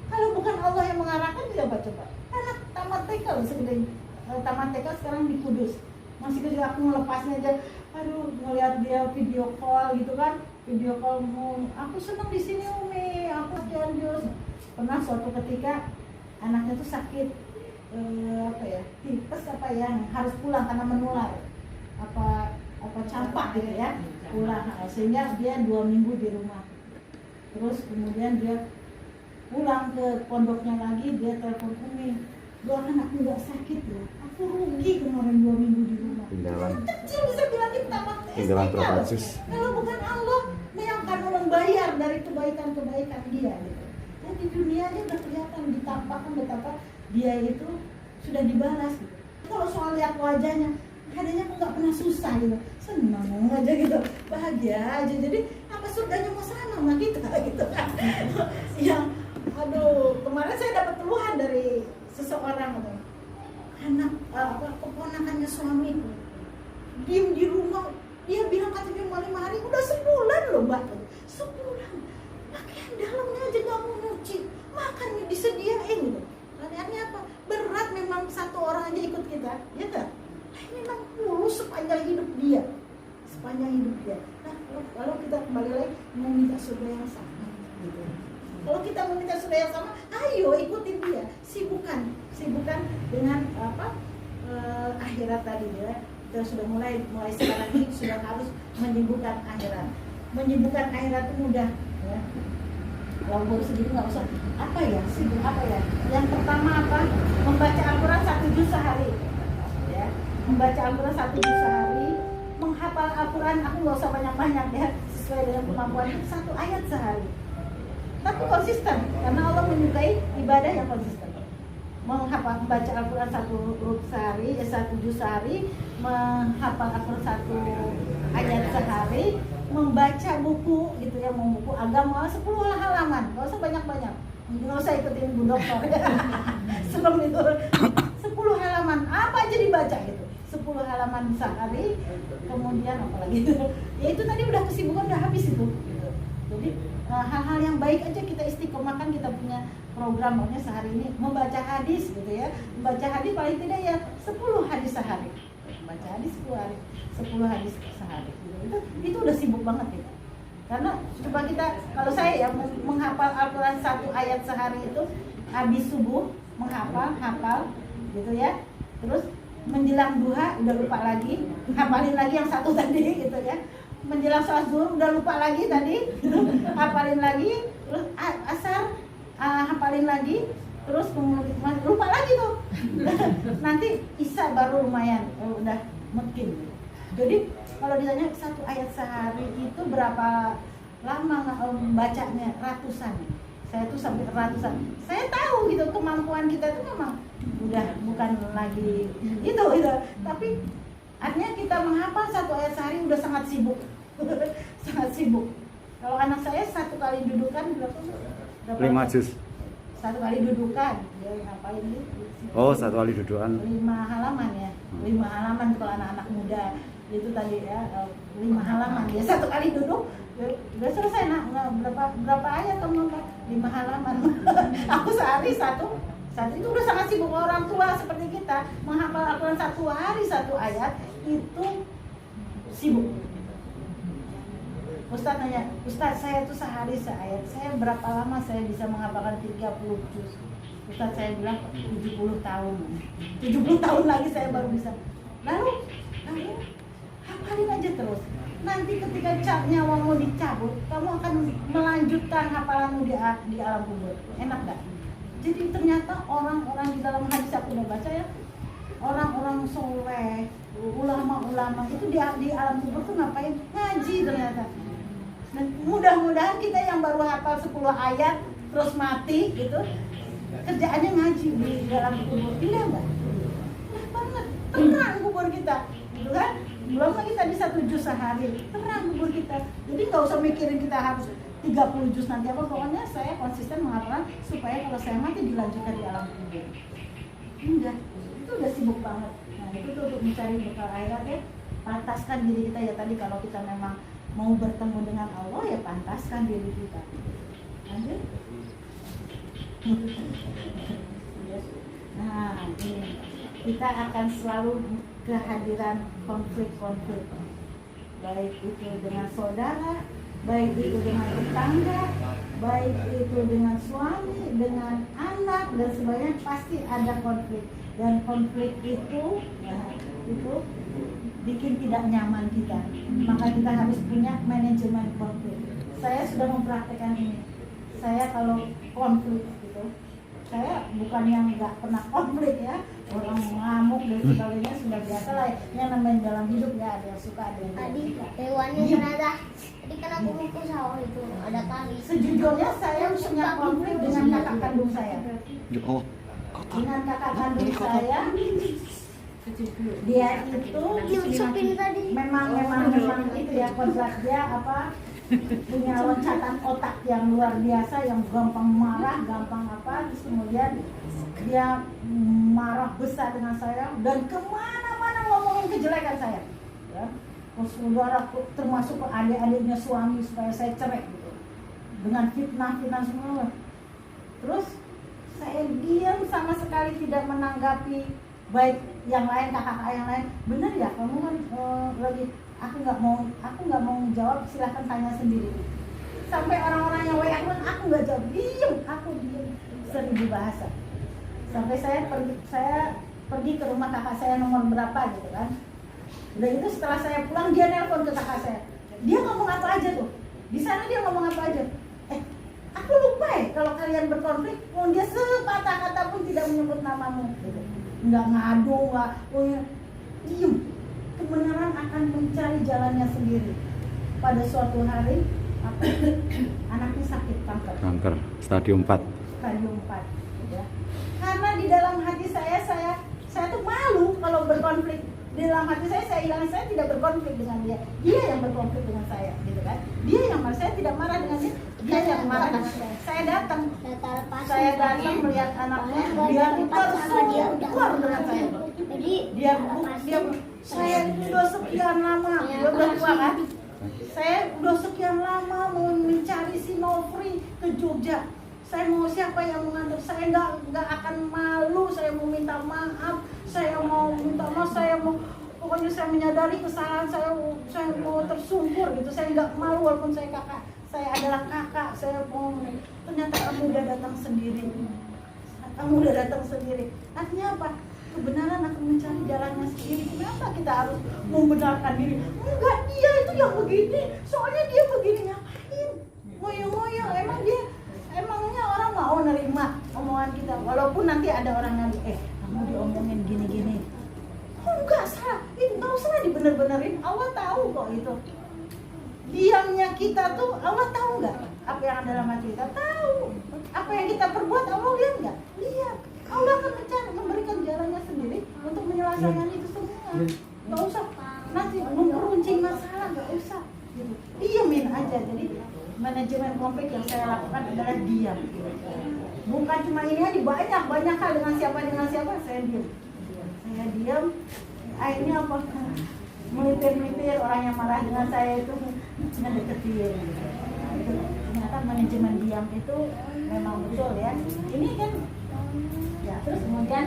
Kalau bukan Allah yang mengarahkan, siapa coba? Anak tamat TK loh, segede tamat TK sekarang di Kudus. Masih kecil, aku melepasnya aja, aduh ngeliat dia video call gitu kan, video call, aku senang di sini Umi, aku janjus. Pernah suatu ketika anaknya tuh sakit tipes yang harus pulang karena menular, campak gitu ya, pulang, sehingga dia 2 minggu di rumah. Terus kemudian dia pulang ke pondoknya lagi, dia telepon Umi, doa anakku nggak sakit ya, aku rugi kemarin 2 minggu di rumah. Tinggalan. Kecil bisa bilang kita Tinggalan terpacis. kalau bukan Allah yang akan membayar dari kebaikan dia gitu. Dan di dunia aja udah kelihatan, ditampakkan betapa dia itu sudah dibalas gitu. Kalau soal lihat wajahnya, adanya aku nggak pernah susah gitu, senang aja gitu, bahagia aja. Jadi apa surganya mau sama kita gitu kan. Yang aduh, kemarin saya dapat keluhan dari seseorang, anak keponakannya suamiku diem di rumah, dia bilang katanya mau 5 hari, udah sebulan loh mbak, sebulan pakaian dalamnya aja nggak mau nyuci, makannya disediain gitu. Pertanyaannya apa? Berat memang satu orang aja ikut kita, ya kan? Ini 60 sepanjang hidup dia. Nah, kalau kita kembali lagi mau minta surga yang sama gitu. Kalau kita mau minta surga yang sama, ayo ikutin dia. Sibukkan dengan akhirat tadi ya. Kita sudah mulai sekarang ini sudah harus menyibukkan akhirat. Menyibukkan akhirat itu mudah ya. Kalau baru segitu nggak usah sibuk apa ya. Yang pertama apa? Membaca Al-Quran 1 juz sehari. Ya, membaca Al-Quran 1 juz sehari. Menghafal Al-Quran, aku nggak usah banyak-banyak ya, sesuai dengan kemampuan, 1 ayat sehari. Tapi konsisten, karena Allah menyukai ibadah yang konsisten. Membaca Al-Quran 1 huruf sehari, 1 juz sehari, menghafal Al-Quran 1 ayat sehari, membaca buku gitu ya, buku agama 10 halaman, nggak usah banyak-banyak, nggak usah ikutin Bu Dokter. Sebelum itu 10 halaman, apa aja dibaca gitu, 10 halaman sehari, kemudian apa lagi? Ya itu tadi udah kesibukan udah habis itu. Gitu. Jadi hal-hal yang baik aja kita istiqomahkan, kita punya program maunya sehari ini membaca hadis gitu ya, membaca hadis paling tidak ya 10 hadis sehari, membaca hadis 10 hadis sehari gitu. Itu udah sibuk banget kita, karena coba kita, kalau saya ya menghafal Al-Quran 1 ayat sehari itu habis subuh hafal gitu ya, terus menjelang duha udah lupa lagi, hafalin lagi yang 1 tadi gitu ya, menjelang sholat zuhur udah lupa lagi tadi, hafalin lagi, terus asar hafalin lagi, terus kemudian lupa lagi tuh. Nanti isya baru lumayan, udah mungkin. Jadi kalau ditanya 1 ayat sehari itu berapa lama bacanya, ratusan. Saya tuh sampai ratusan. Saya tahu gitu kemampuan kita itu memang udah bukan lagi itu. Tapi artinya kita menghafal 1 ayat sehari udah sangat sibuk. Sangat sibuk. Kalau anak saya 1 kali dudukan berapa? 5 juz. 1 kali dudukan, dia ngapain gitu? Oh, 1 kali dudukan. 5 halaman ya, 5 halaman kalau anak-anak muda itu tadi ya, 5 halaman dia 1 kali duduk, udah selesai nak, berapa ayat kamu Pak? 5 halaman. Aku sehari satu itu udah sangat sibuk. Orang tua seperti kita menghafal Al-Quran 1 hari 1 ayat itu sibuk. Ustaz nanya, Ustaz saya tuh sehari seayat, saya berapa lama saya bisa menghafalkan 30 juz? Ustaz saya bilang 70 tahun. 70 tahun lagi saya baru bisa. Lalu hafalin aja terus. Nanti ketika nyawa mau dicabut, kamu akan melanjutkan hafalanmu di alam kubur. Enak gak? Jadi ternyata orang-orang di dalam hadis aku udah baca ya, orang-orang soleh, ulama-ulama itu di alam kubur tuh ngapain? Ngaji ternyata. Dan mudah-mudahan kita yang baru hafal 10 ayat terus mati gitu, kerjaannya ngaji di dalam kubur. Indah enggak? Indah banget. Tenang kubur kita, gitu kan? Belum lagi tadi 1 juz sehari, terang kubur kita. Jadi nggak usah mikirin kita harus 30 juz nanti apa. Pokoknya saya konsisten mengatakan supaya kalau saya mati dilanjutkan di alam kubur. Enggak, itu udah sibuk banget. Nah itu tuh untuk mencari bekal akhirat ya. Pantaskan diri kita ya tadi, kalau kita memang mau bertemu dengan Allah ya pantaskan diri kita. Lanjut. Nah ini kita akan selalu kehadiran konflik-konflik, baik itu dengan saudara, baik itu dengan tetangga, baik itu dengan suami, dengan anak dan sebagainya, pasti ada konflik. Dan konflik itu, nah, itu bikin tidak nyaman kita. Maka kita harus punya manajemen konflik. Saya sudah mempraktekkan ini. Saya kalau konflik gitu, saya bukan yang nggak pernah konflik ya, orang ngamuk dan sebagainya sudah biasa lah. Yang namanya dalam hidup ya, ada yang suka, ada yang tidak Tadi suka. hewannya kan ada. Tadi kan aku mau ke sawah itu ada kali. Sejujurnya saya punya konflik dengan kakak kandung saya. Oh, Dengan kakak kandung saya, dia itu Diusupin tadi. memang itu ya, kodrat dia apa, punya loncatan otak yang luar biasa, yang gampang marah, gampang apa, terus kemudian dia marah besar dengan saya dan kemana-mana ngomongin kejelekan saya ya. Saudara termasuk ke adik-adiknya suami supaya saya cerai gitu, dengan fitnah semua. Terus saya diam, sama sekali tidak menanggapi, baik yang lain, kakak-kakak yang lain. Benar ya kamu kan lagi, aku nggak mau jawab, silahkan tanya sendiri. Sampai orang-orang yang WA pun aku nggak jawab, aku diam 1000 bahasa. Sampai saya pergi ke rumah kakak saya nomor berapa gitu kan. Udah itu setelah saya pulang dia nelpon ke kakak saya. Dia ngomong apa aja tuh? Di sana dia ngomong apa aja? Aku lupa ya kalau kalian berkonflik, dia sepatah kata pun tidak menyebut namamu. Gitu. Nggak ngadu, nggak diem. Kebenaran akan mencari jalannya sendiri. Pada suatu hari, anaknya sakit kanker stadium 4. Stadium 4 ya. Karena di dalam hati saya tuh malu kalau berkonflik. Di dalam hati saya hilang, saya tidak berkonflik dengan dia. Dia yang berkonflik dengan saya, gitu kan. Dia yang marah, saya tidak marah dengan dia yang marah dengan saya. Saya datang melihat anaknya, dia tersungkur dengan saya. Saya udah sekian lama, dia udah tua kan. Saya udah sekian lama mau mencari si Nofri ke Jogja. Saya mau siapa yang mengantar, saya nggak akan malu, saya mau minta maaf, pokoknya saya menyadari kesalahan saya mau tersungkur gitu, saya nggak malu walaupun saya kakak, saya adalah kakak, saya mau, ternyata kamu udah datang sendiri, artinya apa? Kebenaran akan mencari jalannya sendiri. Kenapa kita harus membenarkan diri? Enggak, dia itu yang begini, soalnya dia begini, ngapain? Ngoyo-ngoyo, emangnya orang mau nerima omongan kita, walaupun nanti ada orang yang kamu diomongin gini-gini. Enggak salah, itu nggak usah dibener-benerin. Allah tahu kok itu. Diamnya kita tuh, Allah tahu nggak apa yang ada dalam hati kita? Tahu. Apa yang kita perbuat Allah lihat nggak? Lihat. Allah akan memberikan jalannya sendiri untuk menyelesaikan itu semua. Nggak usah nanti memperuncing masalah, nggak usah. Gitu. Diamin aja. Jadi manajemen konflik yang saya lakukan adalah diam. Bukan cuma ini aja, banyak hal dengan siapa saya diam. Saya diam. Akhirnya apa? Melipir orang yang marah dengan saya itu ngedeketin. Nah, itu ternyata manajemen diam itu memang betul ya. Ini kan ya, terus kemudian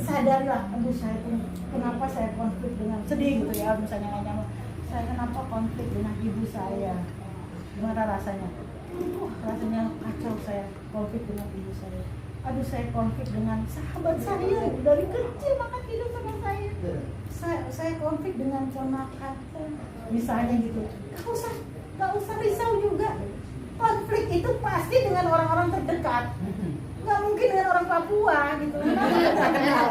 sadarlah, saya tuh kenapa saya konflik dengan sedih gitu ya, misalnya nggak nyaman. Saya kenapa konflik dengan ibu saya? Gimana rasanya? Rasanya kacau, saya konflik dengan ibu saya. Aduh, saya konflik dengan sahabat saya dari kecil makan hidup sama saya. Saya konflik dengan ponakan, misalnya gitu. Gak usah risau juga. Konflik itu pasti dengan orang-orang terdekat. Nggak mungkin dengan orang Papua gitu. Nggak kenal.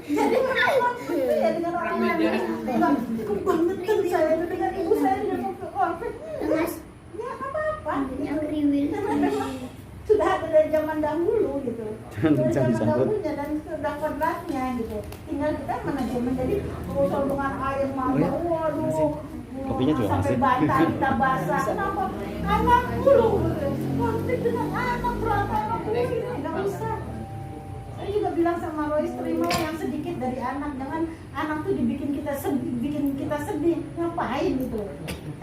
Jadi konflik itu ya dengan orang yang nggak kebangetan saya itu dengan ibu saya dengan konflik. Ya apa-apa. Yang kriwil. Sudah ada dari zaman dahulu gitu. Dari zaman dahulunya dan sudah kodratnya gitu. Tinggal tinggal kita manajemen jadi urusan dengan air mata, waduh. Kopinya juga sampai asik. bantal kita basah. Kenapa? Anak dulu. Konflik dengan anak berapa anak dulu ini nggak usah. Saya juga bilang sama Royce, terima yang sedikit dari anak, jangan anak tuh dibikin kita sedih, ngapain gitu.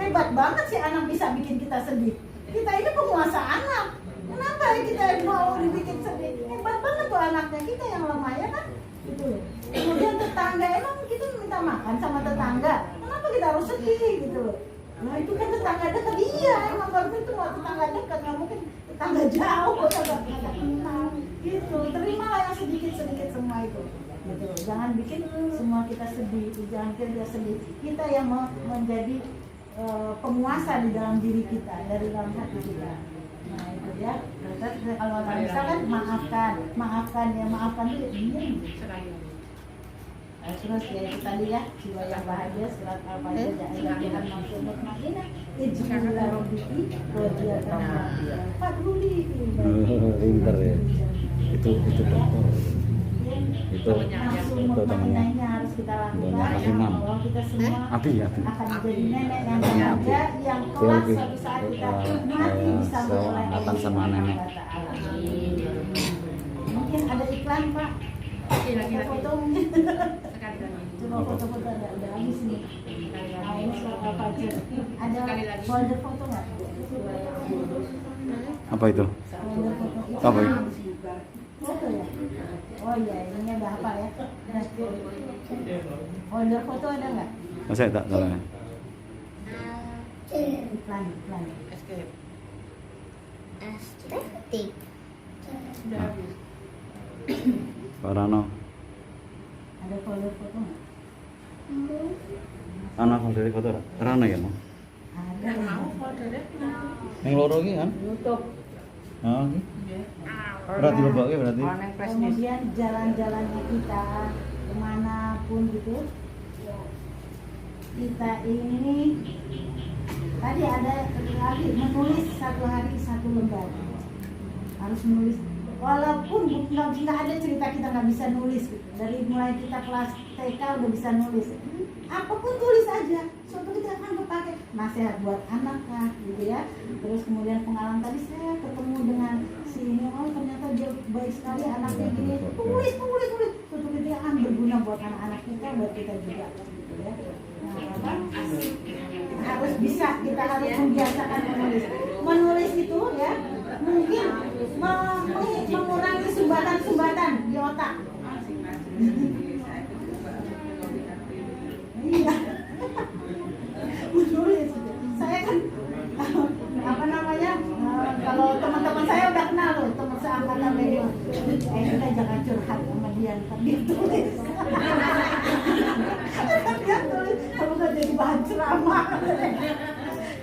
Hebat banget sih anak bisa bikin kita sedih. Kita ini penguasa anak. Kenapa ya kita mau dibikin sedih? Hebat banget tuh anaknya, kita yang lemah ya kan? Gitu loh. Kemudian tetangga, emang kita minta makan sama tetangga, kenapa kita harus sedih gitu loh? Nah itu kan tetangga dekat, iya emang baru itu mau tetangga dekat, nggak mungkin tetangga jauh, tetangga kenal gitu. Terimalah yang sedikit-sedikit semua itu gitu. Jangan bikin semua kita sedih, jangan kita sedih. Kita yang menjadi penguasa di dalam diri kita, dari dalam hati kita. Nah itu ya, kalau orang misalkan maafkan itu diam. Terus ya itu tadi ya, jiwa yang bahagia, surat Al-Fatihah, jangan maksudnya makina, ijazah robiki, rojiatan paduli. Pinter ya. Itu Maknanya harus kita lakukan. Imam. Bahwa kita semua Abi. akan menjadi nenek yang bahagia, yang kelak suatu saat kita mati disambut oleh Angkatan sama nenek. Mungkin ada iklan Pak. Kita foto mungkin. Coba foto-foto ada habis nih. Ini surat Al-Fajr. Ada folder foto nggak? Apa itu? Folder foto. Apa itu? Foto ya? Oh iya, ini ada apa ya? Folder foto ada nggak? Saya tak tahu. Iklan. Estetik. Pak Rano, Ada folder foto nggak? anak dari foto Rano ya mau? Ada. Yang loro ini kan? YouTube. Oh, ini. Berarti bapaknya berarti. Kemudian jalan-jalannya kita kemanapun gitu, kita ini tadi ada lagi menulis satu hari satu lembar, harus menulis walaupun nggak ada cerita kita nggak bisa nulis gitu. Dari mulai kita kelas TK udah bisa nulis, apapun tulis aja, suatu kita akan kepakai nasihat buat anak lah gitu ya. Terus kemudian pengalaman tadi saya ketemu dengan si ini, oh ternyata dia baik sekali anaknya gini, tulis suatu kita akan berguna buat anak-anak kita, buat kita juga gitu ya. Nah, apa? Harus bisa, kita harus membiasakan menulis itu ya, mungkin mengurangi sumbatan di otak. Iya. Menulis. Saya kan apa namanya? Kalau teman-teman saya udah kenal loh, teman seangkatan beliau. Kita jangan curhat sama dia, ntar dia tulis. Dia tulis, kalau nggak jadi bahan ceramah.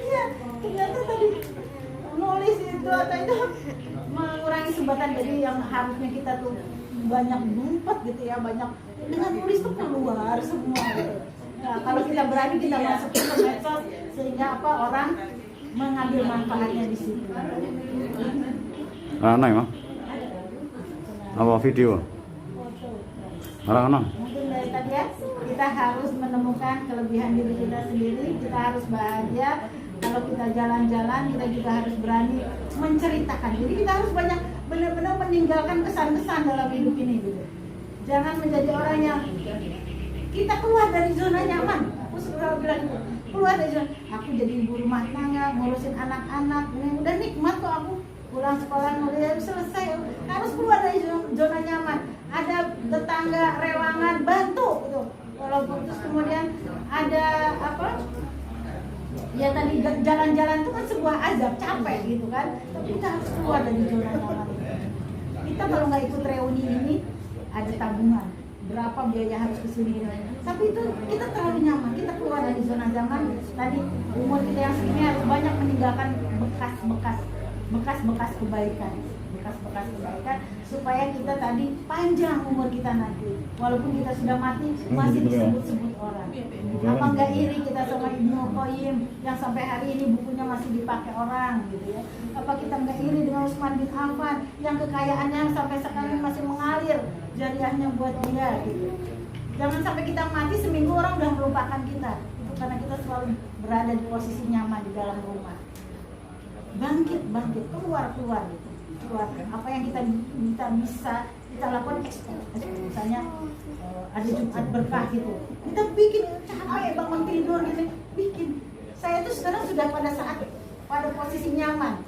Iya, ternyata tadi nulis itu atau itu mengurangi sumbatan, jadi yang harusnya kita tuh banyak ngumpet gitu ya, banyak dengan nulis tuh keluar semua gitu. Nah, kalau kita berani kita masukin ke medsos sehingga apa orang mengambil manfaatnya di situ. Rano ya mau? Apa video? Rano. Mungkin dari tadi ya, kita harus menemukan kelebihan diri kita sendiri, kita harus bahagia. Kalau kita jalan-jalan, kita juga harus berani menceritakan. Jadi kita harus banyak benar-benar meninggalkan kesan-kesan dalam hidup ini gitu. Jangan menjadi orang yang kita keluar dari zona nyaman. Aku selalu bilang keluar dari zona. Aku jadi ibu rumah tangga, ngurusin anak-anak, udah nikmat kok aku. Pulang sekolah udah selesai, harus keluar dari zona nyaman. Ada tetangga rewangan bantu gitu. Walaupun terus kemudian ada apa? Ya tadi jalan-jalan itu kan sebuah azab, capek gitu kan. Tapi kita harus keluar dari zona nyaman. Kita kalau nggak ikut reuni ini ada tabungan. Berapa biaya harus kesini gitu. Tapi itu kita terlalu nyaman, kita keluar dari zona nyaman. Tadi umur kita yang segini harus banyak meninggalkan bekas-bekas kebaikan supaya kita tadi panjang umur kita nanti, walaupun kita sudah mati masih disebut-sebut orang. Apa nggak iri kita sama Ibnu Qayyim yang sampai hari ini bukunya masih dipakai orang gitu ya? Apa kita nggak iri dengan Utsman bin Affan yang kekayaannya sampai sekarang masih mengalir jariahnya buat dia gitu? Jangan sampai kita mati seminggu orang udah melupakan kita. Itu karena kita selalu berada di posisi nyaman di dalam rumah. Bangkit, keluar gitu. Keluar. Apa yang kita bisa kita lakukan ekspor. Misalnya ada Jumat berkah gitu. Kita bikin capek bangun tidur gitu, bikin. Saya tuh sekarang sudah pada posisi nyaman.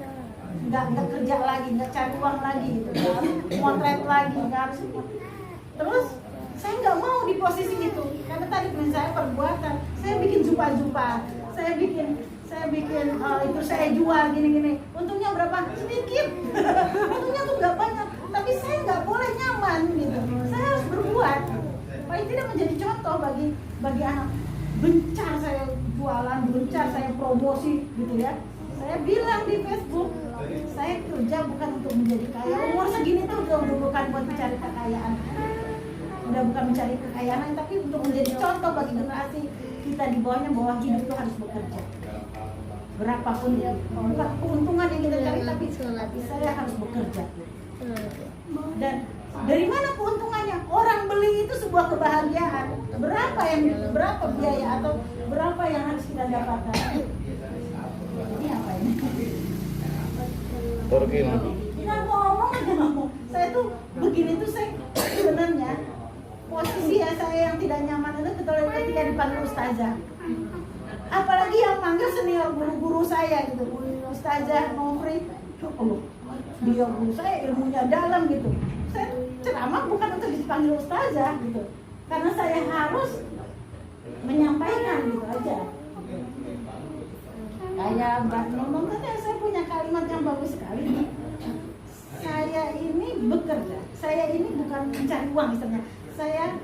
Nggak kerja lagi, nggak cari uang lagi gitu, nggak harus motret lagi, nggak harus. Terus saya nggak mau di posisi itu karena tadi saya perbuatan, saya bikin jumpa, saya bikin itu saya jual gini. Untungnya berapa? Sedikit. Untungnya tuh nggak banyak, tapi saya nggak boleh nyaman gitu. Saya harus berbuat. Paling tidak menjadi contoh bagi anak. Bencar saya jualan, bencar saya promosi gitu ya. Saya bilang di Facebook, saya kerja bukan untuk menjadi kaya. Umur segini tuh udah bukan buat mencari kekayaan. Udah bukan mencari kekayaan, tapi untuk menjadi contoh bagi generasi kita di bawahnya, bahwa hidup itu harus bekerja. Berapapun ya, bukan keuntungan yang kita cari, tapi saya harus bekerja. Dan dari mana keuntungannya? Orang beli itu sebuah kebahagiaan. Berapa biaya atau berapa yang harus kita dapatkan? Ini apa ini? Turki. Nggak ngomong aja ngomong. Saya tuh begini tuh saya sebenarnya posisi ya saya yang tidak nyaman itu ketika dipanggil ustazah. Apalagi yang manggil senior guru-guru saya gitu, ustazah Nofri. Dia guru saya ilmunya dalam gitu. Saya ceramah bukan untuk dipanggil ustazah gitu, karena saya harus menyampaikan gitu aja. Kayak Mbak Nunung katanya saya punya kalimat yang bagus sekali. Saya ini bekerja, saya ini bukan mencari uang misalnya. Saya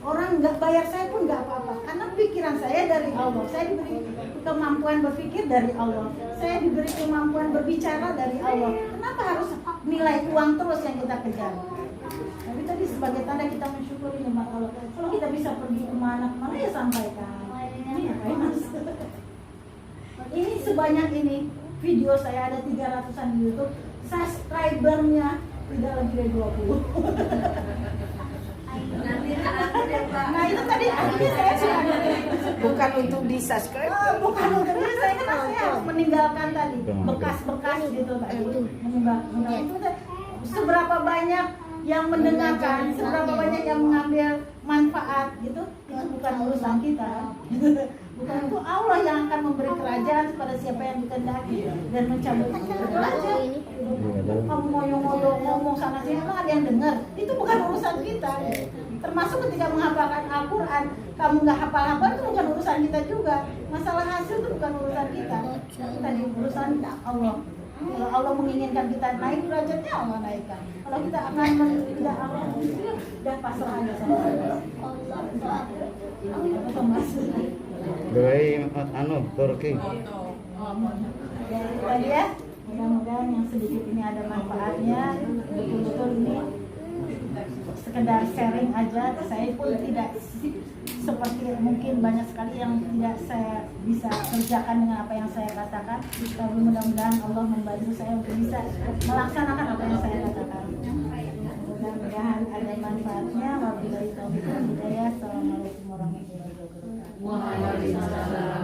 orang nggak bayar saya pun nggak apa-apa, karena pikiran saya dari Allah. Saya diberi kemampuan berpikir dari Allah. Saya diberi kemampuan berbicara dari Allah. Kenapa harus nilai uang terus yang kita kejar? Tapi tadi sebagai tanda kita mensyukuri nikmat Allah. Kalau kita bisa pergi kemana ya sampaikan. Ini apa ya mas? Ini sebanyak ini video saya ada 300-an di YouTube. Subscribernya tidak lebih dari 20. Nah itu tadi akhirnya saya sudah Bukan untuk di subscribe. bukan untuk itu, saya kan harus meninggalkan tadi bekas-bekas gitu tadi, meninggalkan itu seberapa banyak yang mendengarkan, seberapa banyak yang mengambil manfaat gitu, itu bukan urusan kita. Bukan, itu Allah yang akan memberi kerajaan kepada siapa yang dikehendaki dan mencabut kerajaan. Kamu ngomong sana sini, emang ada yang dengar? Itu bukan urusan kita. Termasuk ketika menghafalkan Al-Quran, kamu nggak hafal-hafal itu bukan urusan kita juga. Masalah hasil itu bukan urusan kita. Itu tadi urusan Allah. Kalau Allah menginginkan kita naik derajatnya, Allah naikkan. Kalau kita akan tidak Allah sudah pasrah aja sama Allah. Doain Turki. Tadi ya, mudah-mudahan yang sedikit ini ada manfaatnya. Betul-betul ini sekedar sharing aja. Saya pun tidak seperti mungkin banyak sekali yang tidak saya bisa kerjakan dengan apa yang saya katakan. Tapi mudah-mudahan Allah membantu saya untuk bisa melaksanakan apa yang saya katakan. Mudah-mudahan ada manfaatnya. Wabillahi taufiq wal hidayah. Assalamualaikum warahmatullahi wabarakatuh. Waalaikumsalam.